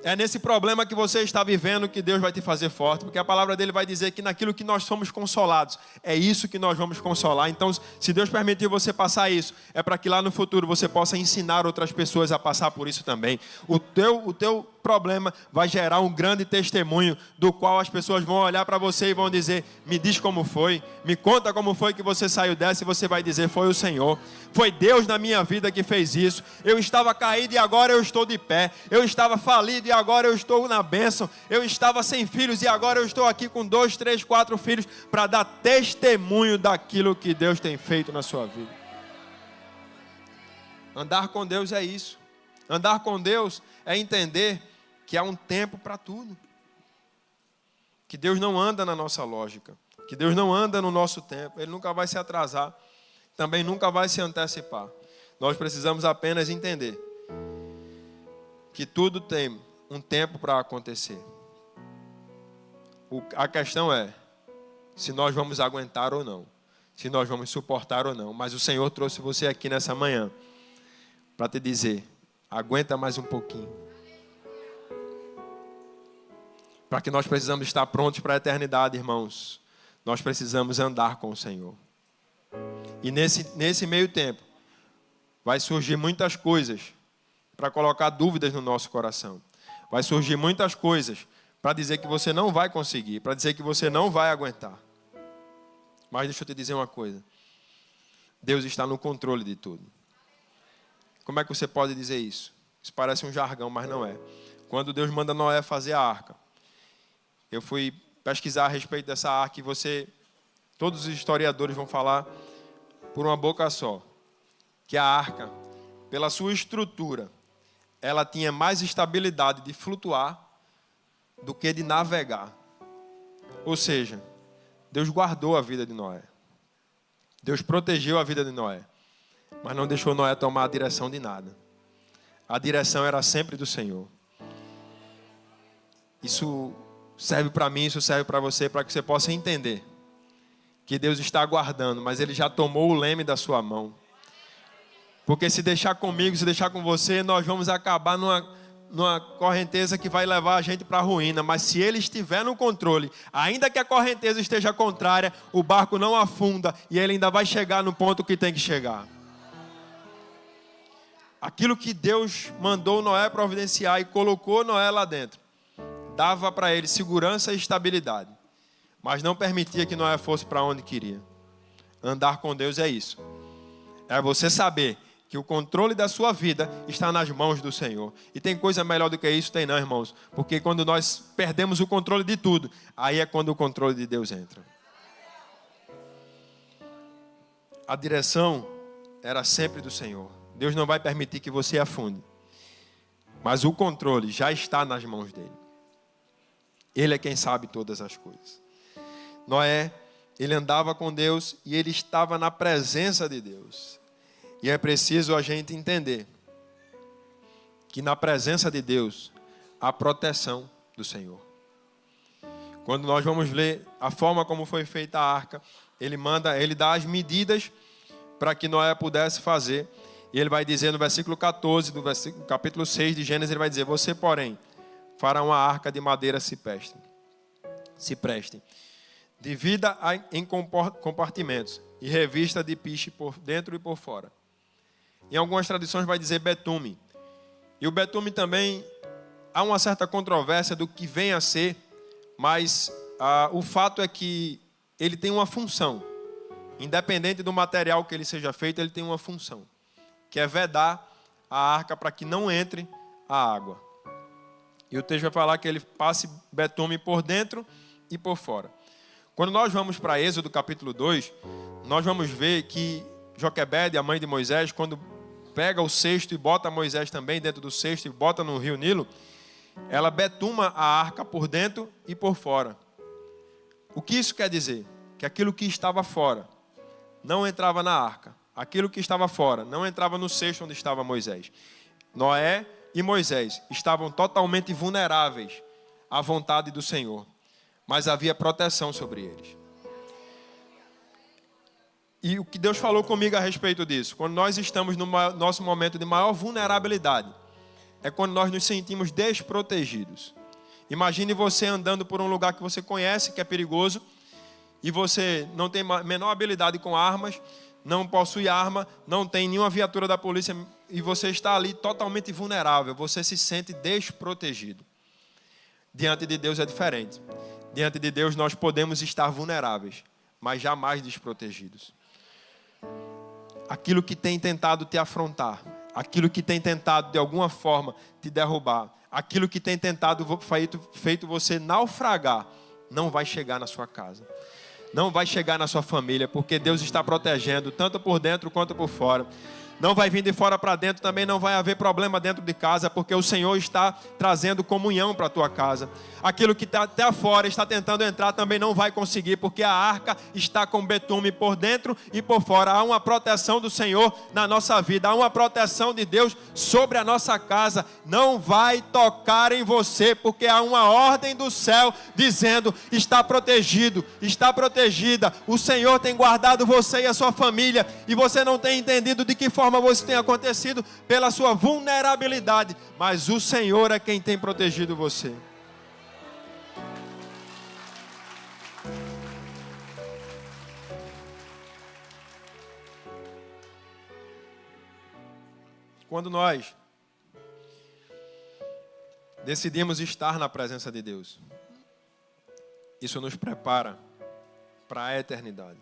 É nesse problema que você está vivendo que Deus vai te fazer forte. Porque a palavra dele vai dizer que naquilo que nós somos consolados, é isso que nós vamos consolar. Então, se Deus permitir você passar isso, é para que lá no futuro você possa ensinar outras pessoas a passar por isso também. O teu problema vai gerar um grande testemunho, do qual as pessoas vão olhar para você e vão dizer: me diz como foi, me conta como foi que você saiu dessa. E você vai dizer: foi o Senhor, foi Deus na minha vida que fez isso. Eu estava caído e agora eu estou de pé. Eu estava falido e agora eu estou na bênção. Eu estava sem filhos e agora eu estou aqui com 2, 3, 4 filhos, para dar testemunho daquilo que Deus tem feito na sua vida. Andar com Deus é isso. Andar com Deus é entender que há um tempo para tudo. Que Deus não anda na nossa lógica. Que Deus não anda no nosso tempo. Ele nunca vai se atrasar. Também nunca vai se antecipar. Nós precisamos apenas entender que tudo tem um tempo para acontecer. A questão é se nós vamos aguentar ou não. Se nós vamos suportar ou não. Mas o Senhor trouxe você aqui nessa manhã para te dizer: aguenta mais um pouquinho. Para que nós precisamos estar prontos para a eternidade, irmãos. Nós precisamos andar com o Senhor. E nesse meio tempo, vai surgir muitas coisas para colocar dúvidas no nosso coração. Vai surgir muitas coisas para dizer que você não vai conseguir, para dizer que você não vai aguentar. Mas deixa eu te dizer uma coisa. Deus está no controle de tudo. Como é que você pode dizer isso? Isso parece um jargão, mas não é. Quando Deus manda Noé fazer a arca, eu fui pesquisar a respeito dessa arca e todos os historiadores vão falar por uma boca só, que a arca, pela sua estrutura, ela tinha mais estabilidade de flutuar do que de navegar. Ou seja, Deus guardou a vida de Noé. Deus protegeu a vida de Noé, mas não deixou Noé tomar a direção de nada. A direção era sempre do Senhor. Isso serve para mim, isso serve para você, para que você possa entender que Deus está aguardando, mas Ele já tomou o leme da sua mão. Porque se deixar comigo, se deixar com você, nós vamos acabar numa correnteza que vai levar a gente para a ruína. Mas se Ele estiver no controle, ainda que a correnteza esteja contrária, o barco não afunda e ele ainda vai chegar no ponto que tem que chegar. Aquilo que Deus mandou Noé providenciar e colocou Noé lá dentro, dava para ele segurança e estabilidade, mas não permitia que Noé fosse para onde queria. Andar com Deus é isso. É você saber que o controle da sua vida está nas mãos do Senhor. E tem coisa melhor do que isso? Tem não, irmãos. Porque quando nós perdemos o controle de tudo, aí é quando o controle de Deus entra. A direção era sempre do Senhor. Deus não vai permitir que você afunde. Mas o controle já está nas mãos dele. Ele é quem sabe todas as coisas. Noé, ele andava com Deus e ele estava na presença de Deus. E é preciso a gente entender que na presença de Deus há proteção do Senhor. Quando nós vamos ler a forma como foi feita a arca, ele dá as medidas para que Noé pudesse fazer. E ele vai dizer no versículo 14 do capítulo 6 de Gênesis, ele vai dizer: você, porém, fará uma arca de madeira cipreste. Divida em compartimentos e revista de piche por dentro e por fora. Em algumas tradições vai dizer betume. E o betume também, há uma certa controvérsia do que vem a ser, mas o fato é que ele tem uma função. Independente do material que ele seja feito, ele tem uma função, que é vedar a arca para que não entre a água. E o texto vai falar que ele passe betume por dentro e por fora. Quando nós vamos para Êxodo capítulo 2, nós vamos ver que Joquebede, a mãe de Moisés, quando pega o cesto e bota Moisés também dentro do cesto e bota no rio Nilo, ela betuma a arca por dentro e por fora. O que isso quer dizer? Que aquilo que estava fora não entrava na arca. Aquilo que estava fora não entrava no cesto onde estava Moisés. Noé e Moisés estavam totalmente vulneráveis à vontade do Senhor, mas havia proteção sobre eles. E o que Deus falou comigo a respeito disso, quando nós estamos no nosso momento de maior vulnerabilidade, é quando nós nos sentimos desprotegidos. Imagine você andando por um lugar que você conhece, que é perigoso, e você não tem a menor habilidade com armas, não possui arma, não tem nenhuma viatura da polícia, e você está ali totalmente vulnerável, você se sente desprotegido. Diante de Deus é diferente. Diante de Deus nós podemos estar vulneráveis, mas jamais desprotegidos. Aquilo que tem tentado te afrontar, aquilo que tem tentado de alguma forma te derrubar, aquilo que tem tentado feito você naufragar, não vai chegar na sua casa, não vai chegar na sua família, porque Deus está protegendo tanto por dentro quanto por fora. Não vai vir de fora para dentro, também não vai haver problema dentro de casa, porque o Senhor está trazendo comunhão para a tua casa. Aquilo que está até fora, está tentando entrar, também não vai conseguir, porque a arca está com betume por dentro e por fora. Há uma proteção do Senhor na nossa vida, há uma proteção de Deus sobre a nossa casa. Não vai tocar em você, porque há uma ordem do céu dizendo: está protegido, está protegida. O Senhor tem guardado você e a sua família, e você não tem entendido de que forma você tem acontecido pela sua vulnerabilidade, mas o Senhor é quem tem protegido você. Quando nós decidimos estar na presença de Deus, isso nos prepara para a eternidade.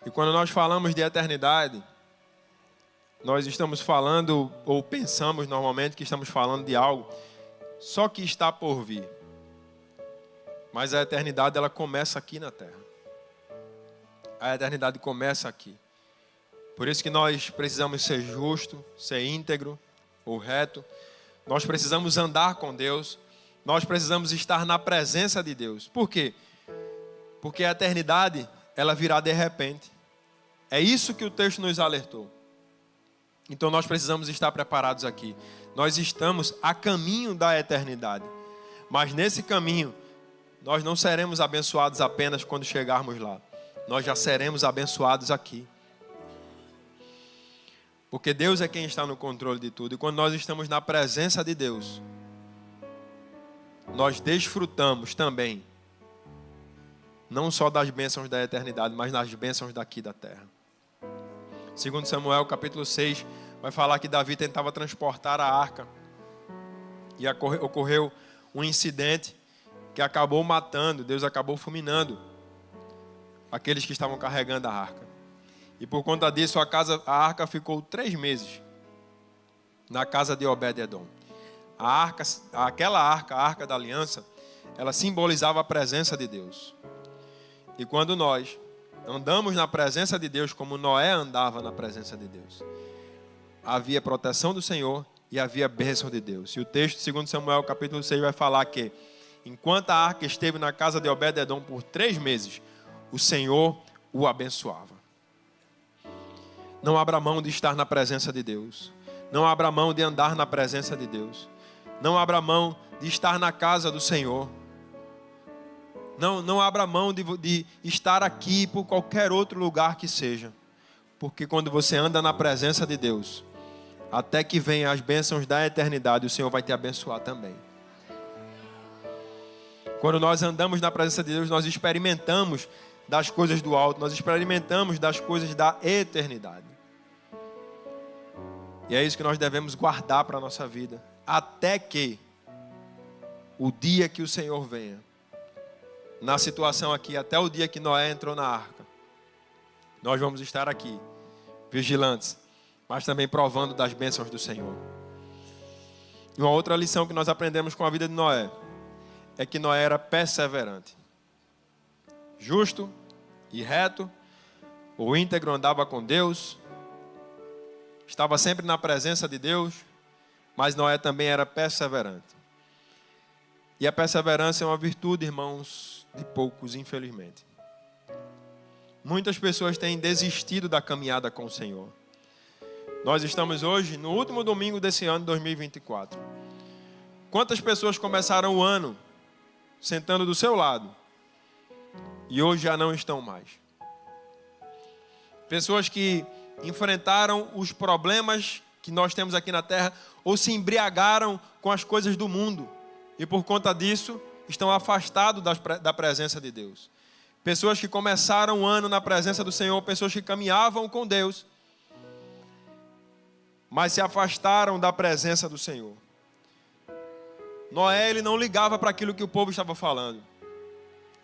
E quando nós falamos de eternidade, nós estamos falando, ou pensamos normalmente que estamos falando de algo só que está por vir. Mas a eternidade, ela começa aqui na terra. A eternidade começa aqui. Por isso que nós precisamos ser justo, ser íntegro ou reto. Nós precisamos andar com Deus. Nós precisamos estar na presença de Deus. Por quê? Porque a eternidade, ela virá de repente. É isso que o texto nos alertou. Então nós precisamos estar preparados aqui. Nós estamos a caminho da eternidade. Mas nesse caminho, nós não seremos abençoados apenas quando chegarmos lá. Nós já seremos abençoados aqui. Porque Deus é quem está no controle de tudo. E quando nós estamos na presença de Deus, nós desfrutamos também, não só das bênçãos da eternidade, mas das bênçãos daqui da terra. Segundo Samuel, capítulo 6, vai falar que Davi tentava transportar a arca. E ocorreu um incidente que acabou matando, Deus acabou fulminando aqueles que estavam carregando a arca. E por conta disso, a arca ficou 3 meses na casa de Obed-edom. A arca da aliança, ela simbolizava a presença de Deus. E quando nós andamos na presença de Deus, como Noé andava na presença de Deus, havia proteção do Senhor e havia bênção de Deus. E o texto, segundo Samuel, capítulo 6, vai falar que enquanto a arca esteve na casa de Obed-edom por 3 meses, o Senhor o abençoava. Não abra mão de estar na presença de Deus. Não abra mão de andar na presença de Deus. Não abra mão de estar na casa do Senhor. Não abra mão de estar aqui por qualquer outro lugar que seja. Porque quando você anda na presença de Deus, até que venham as bênçãos da eternidade, o Senhor vai te abençoar também. Quando nós andamos na presença de Deus, nós experimentamos das coisas do alto, nós experimentamos das coisas da eternidade. E é isso que nós devemos guardar para a nossa vida, até que o dia que o Senhor venha. Na situação aqui, até o dia que Noé entrou na arca, nós vamos estar aqui, vigilantes, mas também provando das bênçãos do Senhor. E uma outra lição que nós aprendemos com a vida de Noé é que Noé era perseverante. Justo e reto, o íntegro andava com Deus, estava sempre na presença de Deus, mas Noé também era perseverante. E a perseverança é uma virtude, irmãos, de poucos, infelizmente. Muitas pessoas têm desistido da caminhada com o Senhor. Nós estamos hoje no último domingo desse ano, 2024. Quantas pessoas começaram o ano sentando do seu lado e hoje já não estão mais? Pessoas que enfrentaram os problemas que nós temos aqui na terra ou se embriagaram com as coisas do mundo e por conta disso estão afastados da presença de Deus. Pessoas que começaram o ano na presença do Senhor, pessoas que caminhavam com Deus, mas se afastaram da presença do Senhor. Noé, ele não ligava para aquilo que o povo estava falando.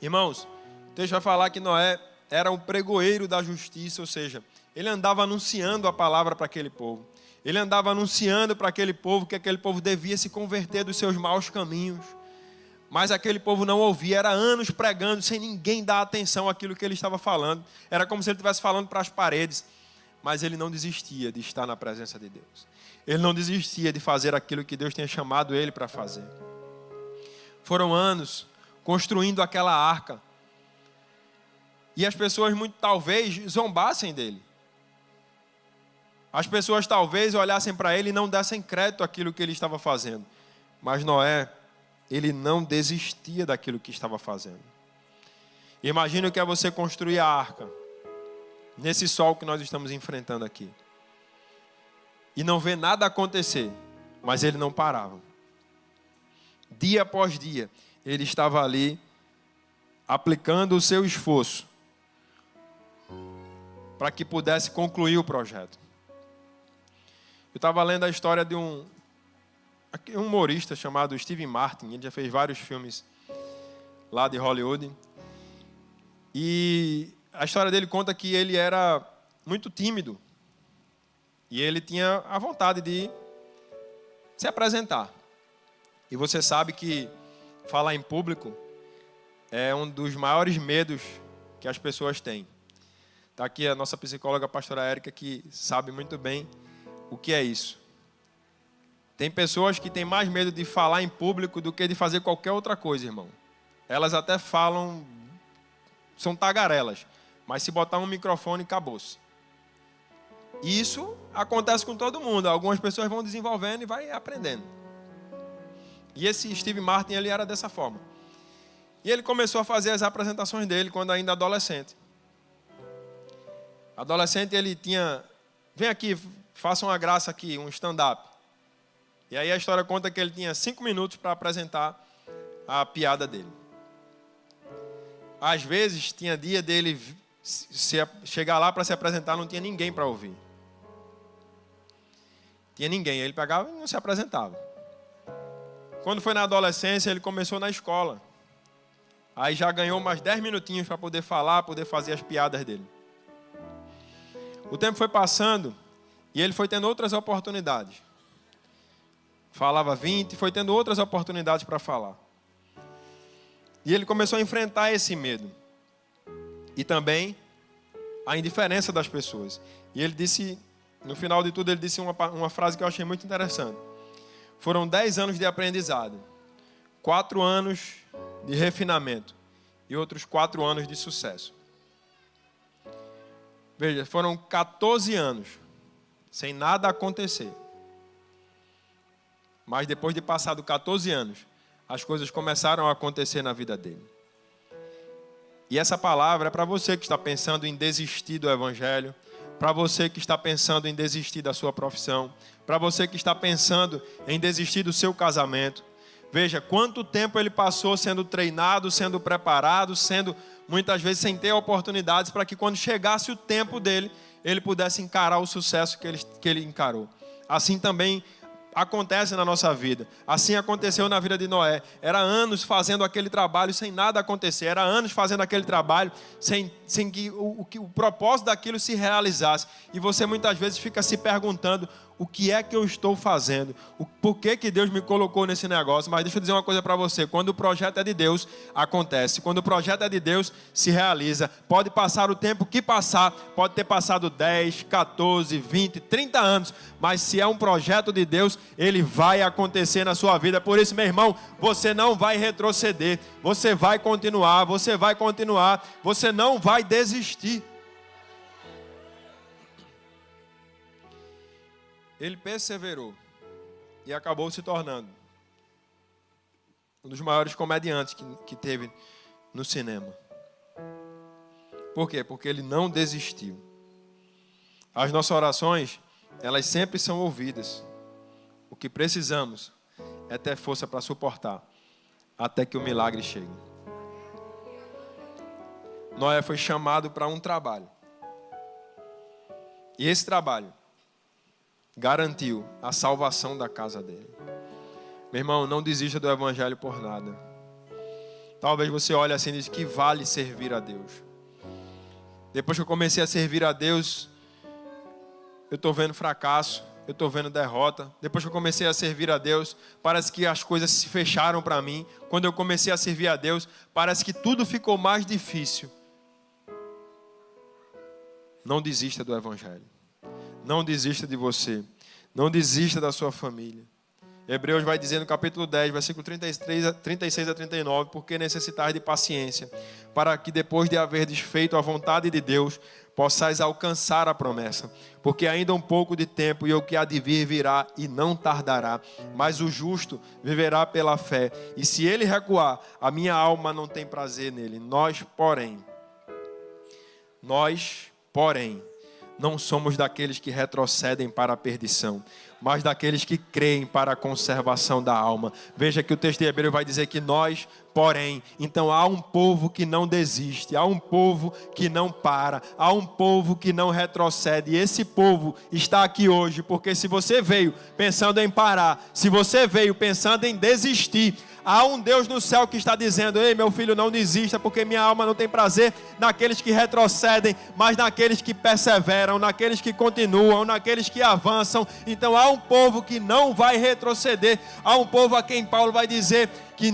Irmãos, o texto vai falar que Noé era um pregoeiro da justiça, ou seja, ele andava anunciando a palavra para aquele povo. Ele andava anunciando para aquele povo que aquele povo devia se converter dos seus maus caminhos. Mas aquele povo não ouvia, era anos pregando, sem ninguém dar atenção àquilo que ele estava falando. Era como se ele estivesse falando para as paredes. Mas ele não desistia de estar na presença de Deus. Ele não desistia de fazer aquilo que Deus tinha chamado ele para fazer. Foram anos construindo aquela arca. E as pessoas muito talvez zombassem dele. As pessoas talvez olhassem para ele e não dessem crédito àquilo que ele estava fazendo. Mas Noé, ele não desistia daquilo que estava fazendo. Imagina o que é você construir a arca nesse sol que nós estamos enfrentando aqui. E não ver nada acontecer, mas ele não parava. Dia após dia, ele estava ali aplicando o seu esforço para que pudesse concluir o projeto. Eu estava lendo a história de um humorista chamado Steve Martin. Ele já fez vários filmes lá de Hollywood. E a história dele conta que ele era muito tímido. E ele tinha a vontade de se apresentar. E você sabe que falar em público é um dos maiores medos que as pessoas têm. Está aqui a nossa psicóloga, a pastora Érica, que sabe muito bem o que é isso. Tem pessoas que têm mais medo de falar em público do que de fazer qualquer outra coisa, irmão. Elas até falam, são tagarelas, mas se botar um microfone, acabou-se. Isso acontece com todo mundo. Algumas pessoas vão desenvolvendo e vai aprendendo. E esse Steve Martin, ele era dessa forma. E ele começou a fazer as apresentações dele quando ainda adolescente. Adolescente, ele tinha... Vem aqui, faça uma graça aqui, um stand-up. E aí a história conta que ele tinha 5 minutos para apresentar a piada dele. Às vezes, tinha dia dele chegar lá para se apresentar, não tinha ninguém para ouvir. Tinha ninguém, ele pegava e não se apresentava. Quando foi na adolescência, ele começou na escola. Aí já ganhou mais 10 minutinhos para poder falar, poder fazer as piadas dele. O tempo foi passando e ele foi tendo outras oportunidades. Falava 20, foi tendo outras oportunidades para falar. E ele começou a enfrentar esse medo. E também a indiferença das pessoas. E ele disse, no final de tudo, ele disse uma frase que eu achei muito interessante. Foram 10 anos de aprendizado, 4 anos de refinamento e outros 4 anos de sucesso. Veja, foram 14 anos sem nada acontecer. Mas depois de passado 14 anos, as coisas começaram a acontecer na vida dele. E essa palavra é para você que está pensando em desistir do evangelho, para você que está pensando em desistir da sua profissão, para você que está pensando em desistir do seu casamento. Veja, quanto tempo ele passou sendo treinado, sendo preparado, sendo muitas vezes sem ter oportunidades para que quando chegasse o tempo dele, ele pudesse encarar o sucesso que ele encarou. Assim também acontece na nossa vida. Assim aconteceu na vida de Noé. Era anos fazendo aquele trabalho sem nada acontecer. Era anos fazendo aquele trabalho sem que o propósito daquilo se realizasse. E você muitas vezes fica se perguntando: o que é que eu estou fazendo? Por que Deus me colocou nesse negócio? Mas deixa eu dizer uma coisa para você. Quando o projeto é de Deus, acontece. Quando o projeto é de Deus, se realiza. Pode passar o tempo que passar. Pode ter passado 10, 14, 20, 30 anos. Mas se é um projeto de Deus, ele vai acontecer na sua vida. Por isso, meu irmão, você não vai retroceder. Você vai continuar. Você vai continuar. Você não vai desistir. Ele perseverou e acabou se tornando um dos maiores comediantes que teve no cinema. Por quê? Porque ele não desistiu. As nossas orações, elas sempre são ouvidas. O que precisamos é ter força para suportar até que o milagre chegue. Noé foi chamado para um trabalho. E esse trabalho garantiu a salvação da casa dele. Meu irmão, não desista do evangelho por nada. Talvez você olhe assim e diz que vale servir a Deus. Depois que eu comecei a servir a Deus, eu estou vendo fracasso, eu estou vendo derrota. Depois que eu comecei a servir a Deus, parece que as coisas se fecharam para mim. Quando eu comecei a servir a Deus, parece que tudo ficou mais difícil. Não desista do evangelho. Não desista de você. Não desista da sua família. Hebreus vai dizer no capítulo 10, versículo 36 a 39, porque necessitais de paciência, para que depois de haver desfeito a vontade de Deus, possais alcançar a promessa. Porque ainda um pouco de tempo e o que há de vir virá e não tardará. Mas o justo viverá pela fé. E se ele recuar, a minha alma não tem prazer nele. Nós, porém, não somos daqueles que retrocedem para a perdição, mas daqueles que creem para a conservação da alma. Veja que o texto de Hebreus vai dizer que nós, porém, então há um povo que não desiste, há um povo que não para, há um povo que não retrocede. E esse povo está aqui hoje, porque se você veio pensando em parar, se você veio pensando em desistir, há um Deus no céu que está dizendo: ei, meu filho, não desista, porque minha alma não tem prazer naqueles que retrocedem, mas naqueles que perseveram, naqueles que continuam, naqueles que avançam. Então há um povo que não vai retroceder, há um povo a quem Paulo vai dizer que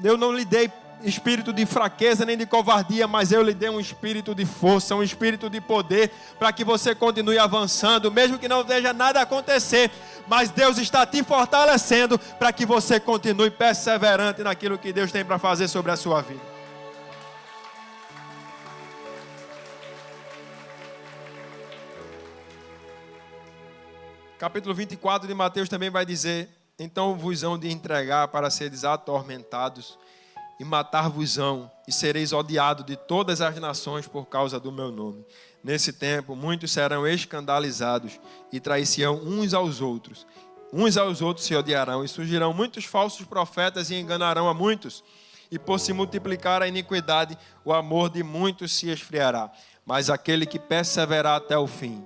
eu não lhe dei espírito de fraqueza nem de covardia, mas eu lhe dei um espírito de força, um espírito de poder, para que você continue avançando, mesmo que não veja nada acontecer, mas Deus está te fortalecendo para que você continue perseverante naquilo que Deus tem para fazer sobre a sua vida. Capítulo 24 de Mateus também vai dizer: então vos hão de entregar para seres atormentados, e matar-vos-ão, e sereis odiados de todas as nações por causa do meu nome. Nesse tempo, muitos serão escandalizados e trair-se-ão uns aos outros se odiarão, e surgirão muitos falsos profetas e enganarão a muitos. E por se multiplicar a iniquidade, o amor de muitos se esfriará. Mas aquele que perseverar até o fim,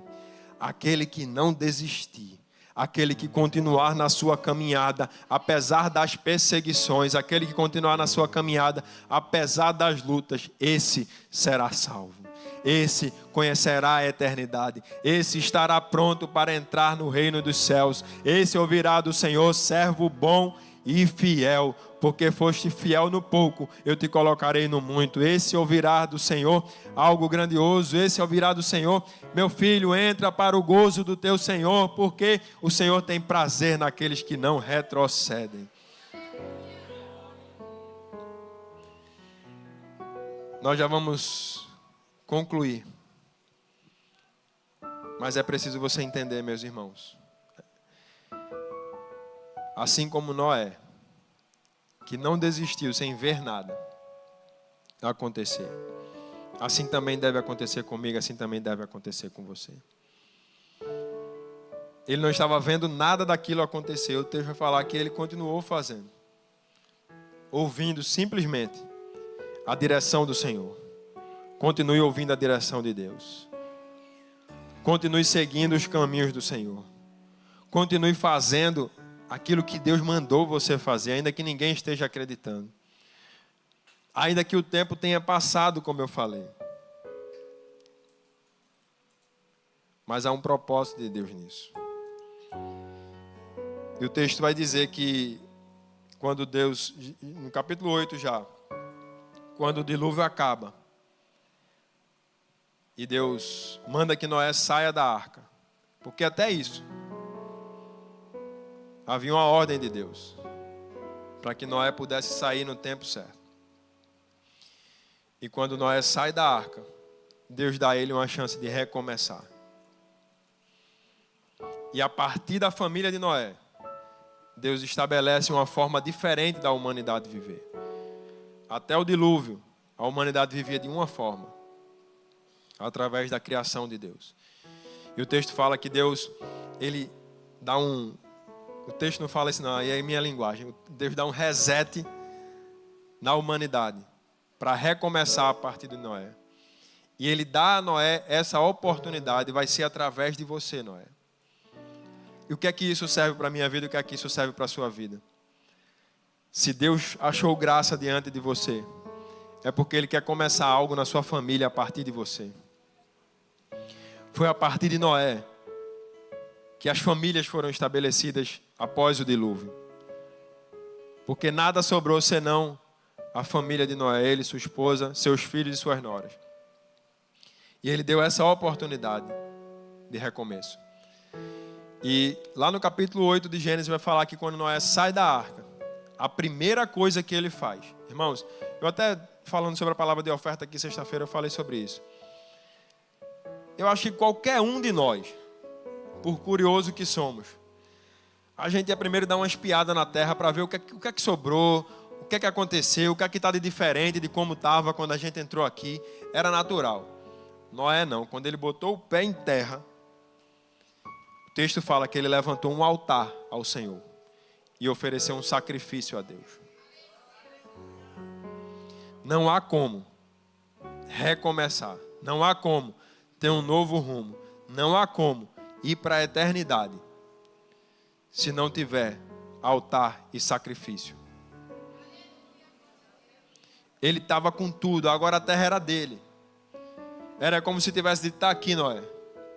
aquele que não desistir, aquele que continuar na sua caminhada, apesar das perseguições, aquele que continuar na sua caminhada, apesar das lutas, esse será salvo. Esse conhecerá a eternidade. Esse estará pronto para entrar no reino dos céus. Esse ouvirá do Senhor: servo bom e fiel, porque foste fiel no pouco, eu te colocarei no muito. Esse ouvirá do Senhor algo grandioso. Esse ouvirá do Senhor: meu filho, entra para o gozo do teu Senhor, porque o Senhor tem prazer naqueles que não retrocedem. Nós já vamos concluir, mas é preciso você entender, meus irmãos. Assim como Noé, que não desistiu sem ver nada acontecer, assim também deve acontecer comigo, assim também deve acontecer com você. Ele não estava vendo nada daquilo acontecer. O texto vai falar que ele continuou fazendo, ouvindo simplesmente a direção do Senhor. Continue ouvindo a direção de Deus. Continue seguindo os caminhos do Senhor. Continue fazendo aquilo que Deus mandou você fazer, ainda que ninguém esteja acreditando. Ainda que o tempo tenha passado, como eu falei. Mas há um propósito de Deus nisso. E o texto vai dizer que quando Deus, no capítulo 8 já, quando o dilúvio acaba, e Deus manda que Noé saia da arca, porque até isso havia uma ordem de Deus para que Noé pudesse sair no tempo certo. E quando Noé sai da arca, Deus dá a ele uma chance de recomeçar. E a partir da família de Noé, Deus estabelece uma forma diferente da humanidade viver. Até o dilúvio, a humanidade vivia de uma forma, através da criação de Deus. E o texto fala que Deus, ele dá um... O texto não fala isso não, aí é minha linguagem. Deus dá um reset na humanidade, para recomeçar a partir de Noé. E ele dá a Noé essa oportunidade, vai ser através de você, Noé. E o que é que isso serve para a minha vida, o que é que isso serve para a sua vida? Se Deus achou graça diante de você, é porque Ele quer começar algo na sua família a partir de você. Foi a partir de Noé que as famílias foram estabelecidas após o dilúvio. Porque nada sobrou senão a família de Noé, ele, sua esposa, seus filhos e suas noras. E Ele deu essa oportunidade de recomeço. E lá no capítulo 8 de Gênesis vai falar que quando Noé sai da arca, a primeira coisa que ele faz, irmãos, eu até falando sobre a palavra de oferta aqui sexta-feira eu falei sobre isso. Eu acho que qualquer um de nós, por curioso que somos, a gente ia primeiro dar uma espiada na terra para ver o que é que sobrou, o que é que aconteceu, o que é que está de diferente de como estava quando a gente entrou aqui. Era natural. Noé não, quando ele botou o pé em terra, texto fala que ele levantou um altar ao Senhor e ofereceu um sacrifício a Deus. Não há como recomeçar, não há como ter um novo rumo, não há como ir para a eternidade se não tiver altar e sacrifício. Ele estava com tudo, agora a terra era dele. Era como se tivesse dito: está aqui, Noé,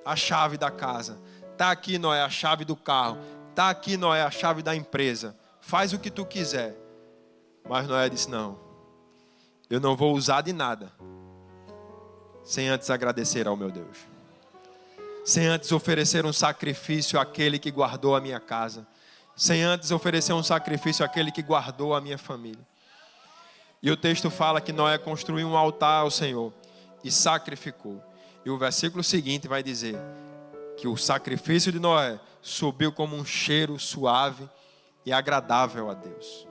a chave da casa. Está aqui, Noé, a chave do carro. Está aqui, Noé, a chave da empresa. Faz o que tu quiser. Mas Noé disse: não, eu não vou usar de nada sem antes agradecer ao meu Deus. Sem antes oferecer um sacrifício àquele que guardou a minha casa. Sem antes oferecer um sacrifício àquele que guardou a minha família. E o texto fala que Noé construiu um altar ao Senhor e sacrificou. E o versículo seguinte vai dizer que o sacrifício de Noé subiu como um cheiro suave e agradável a Deus.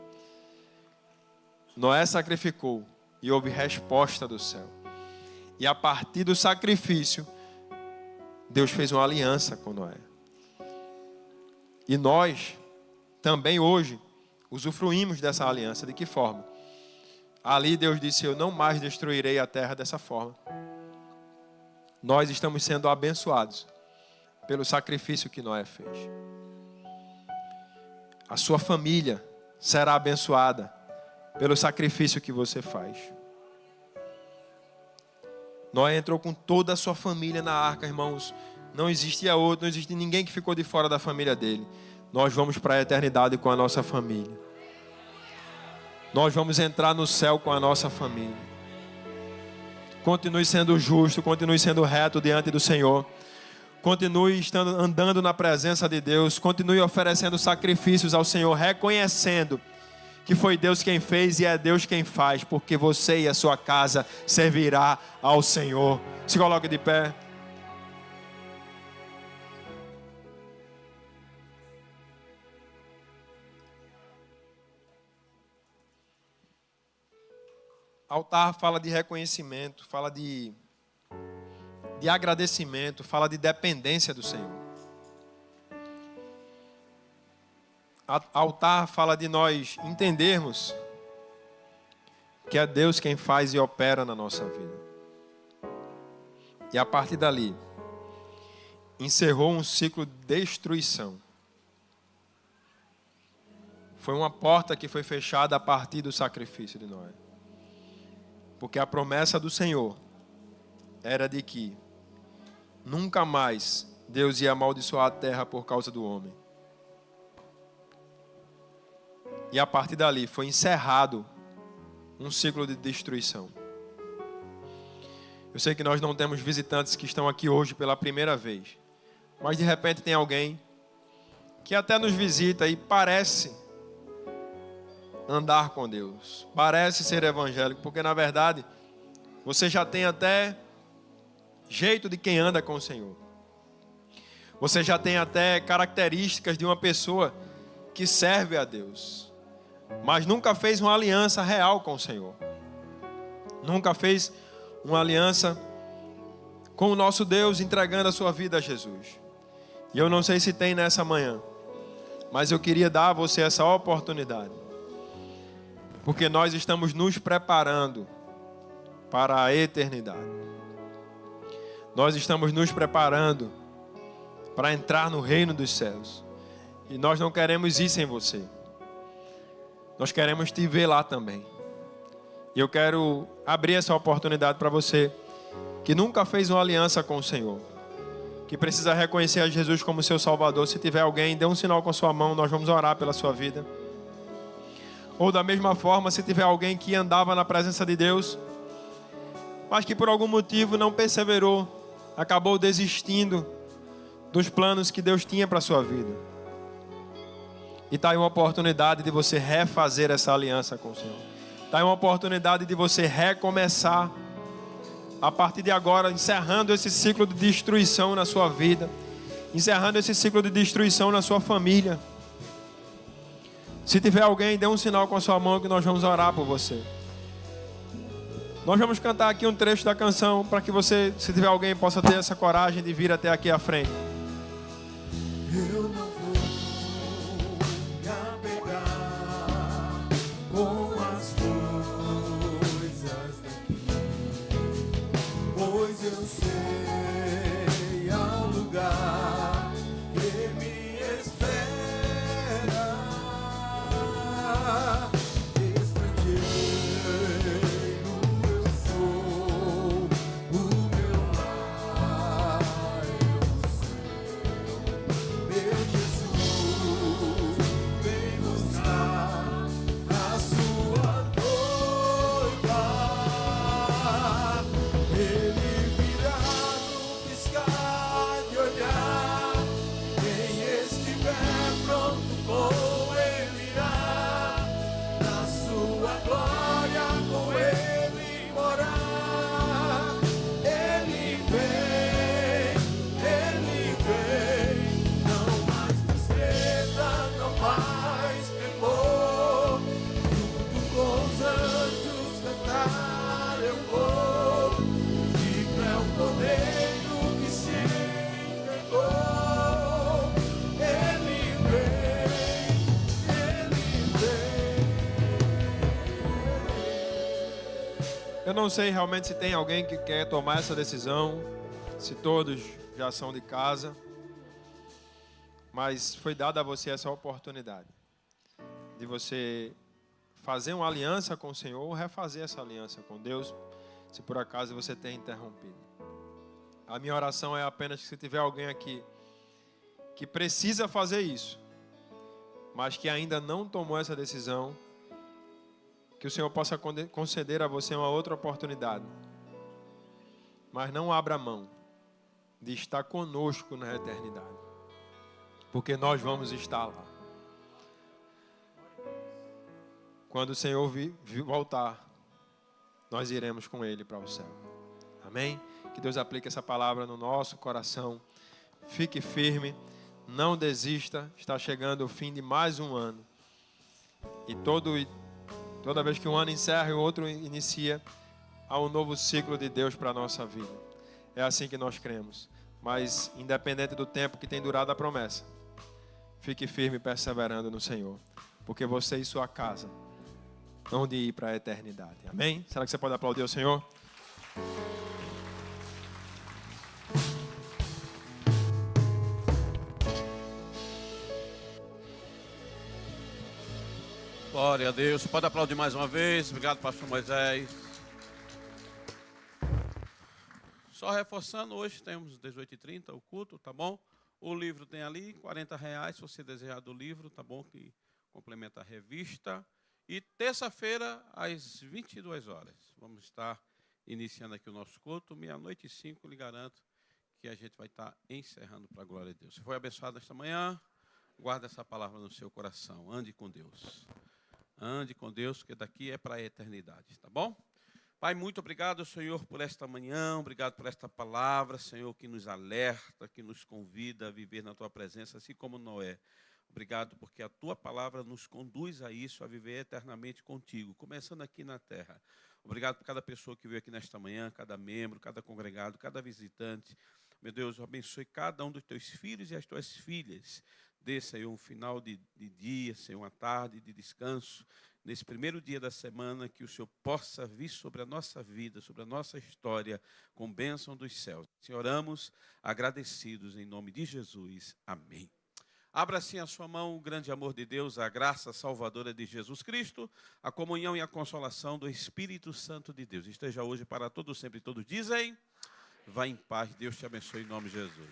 Noé sacrificou e houve resposta do céu. E a partir do sacrifício, Deus fez uma aliança com Noé. E nós também hoje usufruímos dessa aliança. De que forma? Ali Deus disse: eu não mais destruirei a terra dessa forma. Nós estamos sendo abençoados pelo sacrifício que Noé fez. A sua família será abençoada pelo sacrifício que você faz. Noé entrou com toda a sua família na arca, irmãos. Não existia outro, não existe ninguém que ficou de fora da família dele. Nós vamos para a eternidade com a nossa família. Nós vamos entrar no céu com a nossa família. Continue sendo justo, continue sendo reto diante do Senhor. Continue andando na presença de Deus. Continue oferecendo sacrifícios ao Senhor, reconhecendo que foi Deus quem fez e é Deus quem faz, porque você e a sua casa servirá ao Senhor. Se coloque de pé. Altar fala de reconhecimento, fala de agradecimento, fala de dependência do Senhor. Altar fala de nós entendermos que é Deus quem faz e opera na nossa vida. E a partir dali, encerrou um ciclo de destruição. Foi uma porta que foi fechada a partir do sacrifício de Noé. Porque a promessa do Senhor era de que nunca mais Deus ia amaldiçoar a terra por causa do homem. E a partir dali foi encerrado um ciclo de destruição. Eu sei que nós não temos visitantes que estão aqui hoje pela primeira vez. Mas de repente tem alguém que até nos visita e parece andar com Deus. Parece ser evangélico, porque na verdade você já tem até jeito de quem anda com o Senhor. Você já tem até características de uma pessoa que serve a Deus, mas nunca fez uma aliança real com o Senhor. Nunca fez uma aliança com o nosso Deus, entregando a sua vida a Jesus. E eu não sei se tem nessa manhã, mas eu queria dar a você essa oportunidade. Porque nós estamos nos preparando para a eternidade. Nós estamos nos preparando para entrar no reino dos céus. E nós não queremos ir sem você. Nós queremos te ver lá também. E eu quero abrir essa oportunidade para você que nunca fez uma aliança com o Senhor, que precisa reconhecer a Jesus como seu Salvador. Se tiver alguém, dê um sinal com a sua mão, nós vamos orar pela sua vida. Ou da mesma forma, se tiver alguém que andava na presença de Deus, mas que por algum motivo não perseverou, acabou desistindo dos planos que Deus tinha para a sua vida. E está aí uma oportunidade de você refazer essa aliança com o Senhor. Está aí uma oportunidade de você recomeçar a partir de agora, encerrando esse ciclo de destruição na sua vida, encerrando esse ciclo de destruição na sua família. Se tiver alguém, dê um sinal com a sua mão que nós vamos orar por você. Nós vamos cantar aqui um trecho da canção para que você, se tiver alguém, possa ter essa coragem de vir até aqui à frente. Eu não vou me apegar com as coisas daqui, pois eu sei ao lugar que me espera. Estrangeiro eu sou, o meu lar é o céu. Meu Jesus vem buscar a sua noiva. Ele virá no piscar de olhar. Quem estiver pronto com ele irá. Na sua glória com ele morar. Ele vem, não mais tristeza, não mais temor. Junto com os anjos cantar eu vou. Digno é o cordeiro que se entregou. Ele vem. Eu não sei realmente se tem alguém que quer tomar essa decisão, se todos já são de casa, mas foi dada a você essa oportunidade de você fazer uma aliança com o Senhor ou refazer essa aliança com Deus, se por acaso você tem interrompido. A minha oração é apenas que se tiver alguém aqui que precisa fazer isso, mas que ainda não tomou essa decisão, que o Senhor possa conceder a você uma outra oportunidade. Mas não abra mão de estar conosco na eternidade, porque nós vamos estar lá. Quando o Senhor voltar, nós iremos com Ele para o céu. Amém? Que Deus aplique essa palavra no nosso coração. Fique firme, não desista. Está chegando o fim de mais um ano. E toda vez que um ano encerra e o outro inicia, há um novo ciclo de Deus para a nossa vida. É assim que nós cremos. Mas, independente do tempo que tem durado a promessa, fique firme perseverando no Senhor. Porque você e sua casa vão de ir para a eternidade. Amém? Será que você pode aplaudir o Senhor? Glória a Deus. Pode aplaudir mais uma vez. Obrigado, pastor Moisés. Só reforçando, hoje temos 18h30 o culto, tá bom? O livro tem ali R$40, se você desejar do livro, tá bom? Que complementa a revista. E terça-feira, às 22 horas, vamos estar iniciando aqui o nosso culto. 00:05, lhe garanto que a gente vai estar encerrando para a glória de Deus. Se foi abençoado esta manhã, guarda essa palavra no seu coração. Ande com Deus. Ande com Deus, que daqui é para a eternidade, tá bom? Pai, muito obrigado, Senhor, por esta manhã, obrigado por esta palavra, Senhor, que nos alerta, que nos convida a viver na Tua presença, assim como Noé. Obrigado porque a Tua palavra nos conduz a isso, a viver eternamente contigo, começando aqui na terra. Obrigado por cada pessoa que veio aqui nesta manhã, cada membro, cada congregado, cada visitante. Meu Deus, abençoe cada um dos Teus filhos e as Tuas filhas. Dê, Senhor, um final de dia, Senhor, uma tarde de descanso. Nesse primeiro dia da semana, que o Senhor possa vir sobre a nossa vida, sobre a nossa história, com bênção dos céus. Senhor, oramos agradecidos em nome de Jesus. Amém. Abra assim a sua mão, o grande amor de Deus, a graça salvadora de Jesus Cristo, a comunhão e a consolação do Espírito Santo de Deus. Esteja hoje para todos sempre, todos dizem, vá em paz, Deus te abençoe em nome de Jesus.